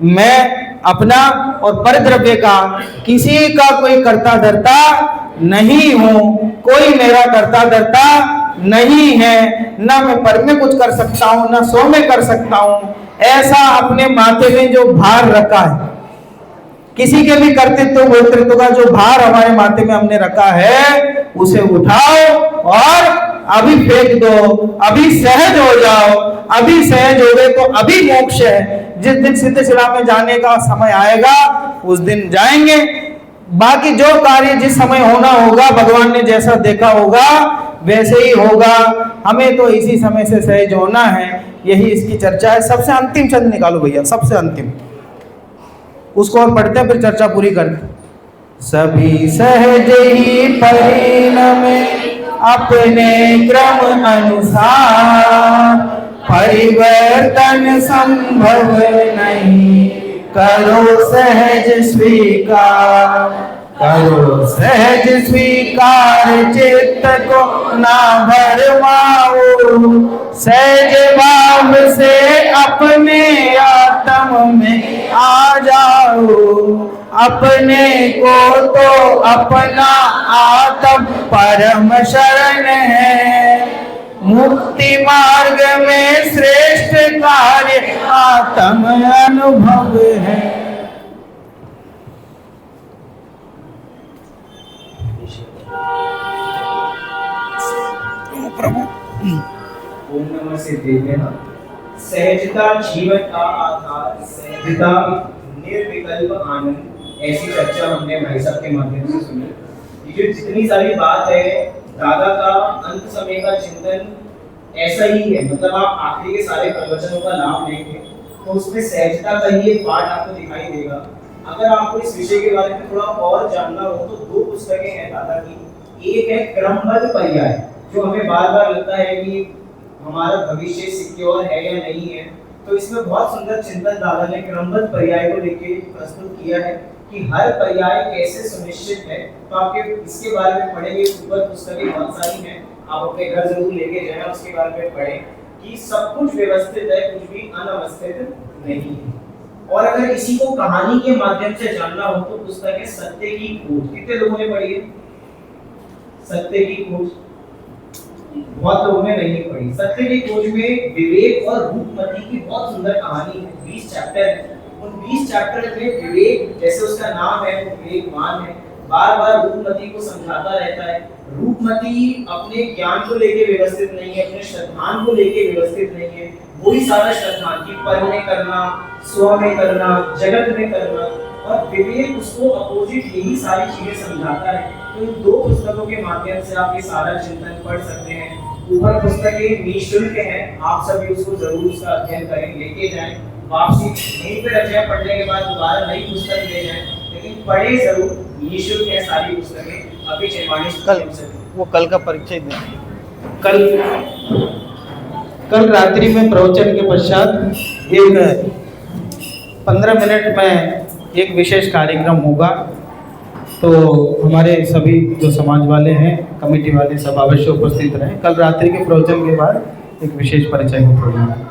मैं अपना और परद्रव्य का किसी का कोई कर्ता धर्ता नहीं हूं, कोई मेरा कर्ता धर्ता नहीं है, ना मैं पर में कुछ कर सकता हूं, ना सो में कर सकता हूं। ऐसा अपने माथे में जो भार रखा है, किसी के भी कर्तृत्व गोत्रत्व का जो भार हमारे माथे में हमने रखा है, उसे उठाओ और अभी फेंक दो, अभी सहज हो जाओ। अभी सहज हो गए तो अभी मोक्ष है। जिस दिन सिद्धशिला में जाने का समय आएगा उस दिन जाएंगे। बाकी जो कार्य जिस समय होना होगा, भगवान ने जैसा देखा होगा वैसे ही होगा। हमें तो इसी समय से सहज होना है, यही इसकी चर्चा है। सबसे अंतिम छंद निकालो भैया, सबसे अंतिम, उसको और पढ़ते हैं फिर चर्चा पूरी करते। सभी सहज ही परिणमे अपने क्रम अनुसार, परिवर्तन संभव नहीं, करो सहज स्वीकार, करो सहज स्वीकार, चित्त को ना भरमाओ, सहज भाव से अपने आत्म में आ जाओ, अपने को तो अपना आत्म परम शरण है, मुक्ति मार्ग में श्रेष्ठ कार्य आत्म अनुभव है। प्रभु। ओम नमः सिद्धेश्वराय। सहजता जीवन का आधार, सहजता निर्विकल्प आनंद, ऐसी चर्चा हमने भाई साहब के माध्यम से सुनी। ये जो जितनी सारी बात है, दादा का अंत समय का चिंतन ऐसा ही है। मतलब आप आखिरी के सारे प्रवचनों का लाभ लेंगे तो उसमें सहजता का ही एक पार्ट आपको दिखाई देगा। अगर आपको इस विषय के बारे में थोड़ा और जानना हो तो दो पुस्तकें हैं दादा की। एक है क्रमबद्ध पर्याय, जो हमें बार बार लगता है कि हमारा भविष्य सिक्योर है या नहीं है, तो इसमें बहुत सुंदर चिंतन दादा ने क्रमबद्ध पर्याय को लेके प्रस्तुत किया है कि हर पर्याय कैसे सुनिश्चित है। तो आपके इसके बारे में पढ़ेंगे, ऊपर पुस्तकें बहुत सारी हैं, आप अपने घर जरूर लेके जाएं, उसके बारे में पढ़ें कि सब कुछ व्यवस्थित है, कुछ भी अनवस्थित नहीं है। और अगर इसी को कहानी के माध्यम से जानना हो तो पुस्तक है सत्य की खोज। कितने लोगों ने पढ़ी है सत्य की खोज? बहुत लोगों ने नहीं पढ़ी। सत्य की खोज में विवेक और रूपमती की बहुत सुंदर कहानी है। 20 चैप्टर है। उन 20 चैप्टर में विवेक, जैसे उसका नाम है, वो विवेकवान है, बार बार रूपमती को समझाता रहता है। रूपमती अपने ज्ञान को लेके व्यवस्थित नहीं है, अपने श्रद्धान को लेके व्यवस्थित नहीं है। वही सारा श्रद्धान की पर में करना, स्व में करना, जगत में करना, और विवेक उसको अपोजिट यही सारी चीजें समझाता है। तो इन दो पुस्तकों के माध्यम से आप ये सारा चिंतन पढ़ सकते हैं। ऊपर पुस्तकें निःशुल्क हैं, आप सभी उसको जरूर उसका अध्ययन करें, लेके जाएं। वापसी यहीं पे रख जाए, पढ़ने के बाद दोबारा नई पुस्तक ले जाएं, लेकिन पढ़े जरूर। निःशुल्क है सारी पुस्तकें। अभी चेवानी कल का परिचय दें। कल रात्रि में प्रवचन के पश्चात एक 15 मिनट में एक विशेष कार्यक्रम होगा, तो हमारे सभी जो समाज वाले हैं, कमेटी वाले, सब अवश्य उपस्थित रहें। कल रात्रि के प्रवचन के बाद एक विशेष परिचय का प्रोग्राम है।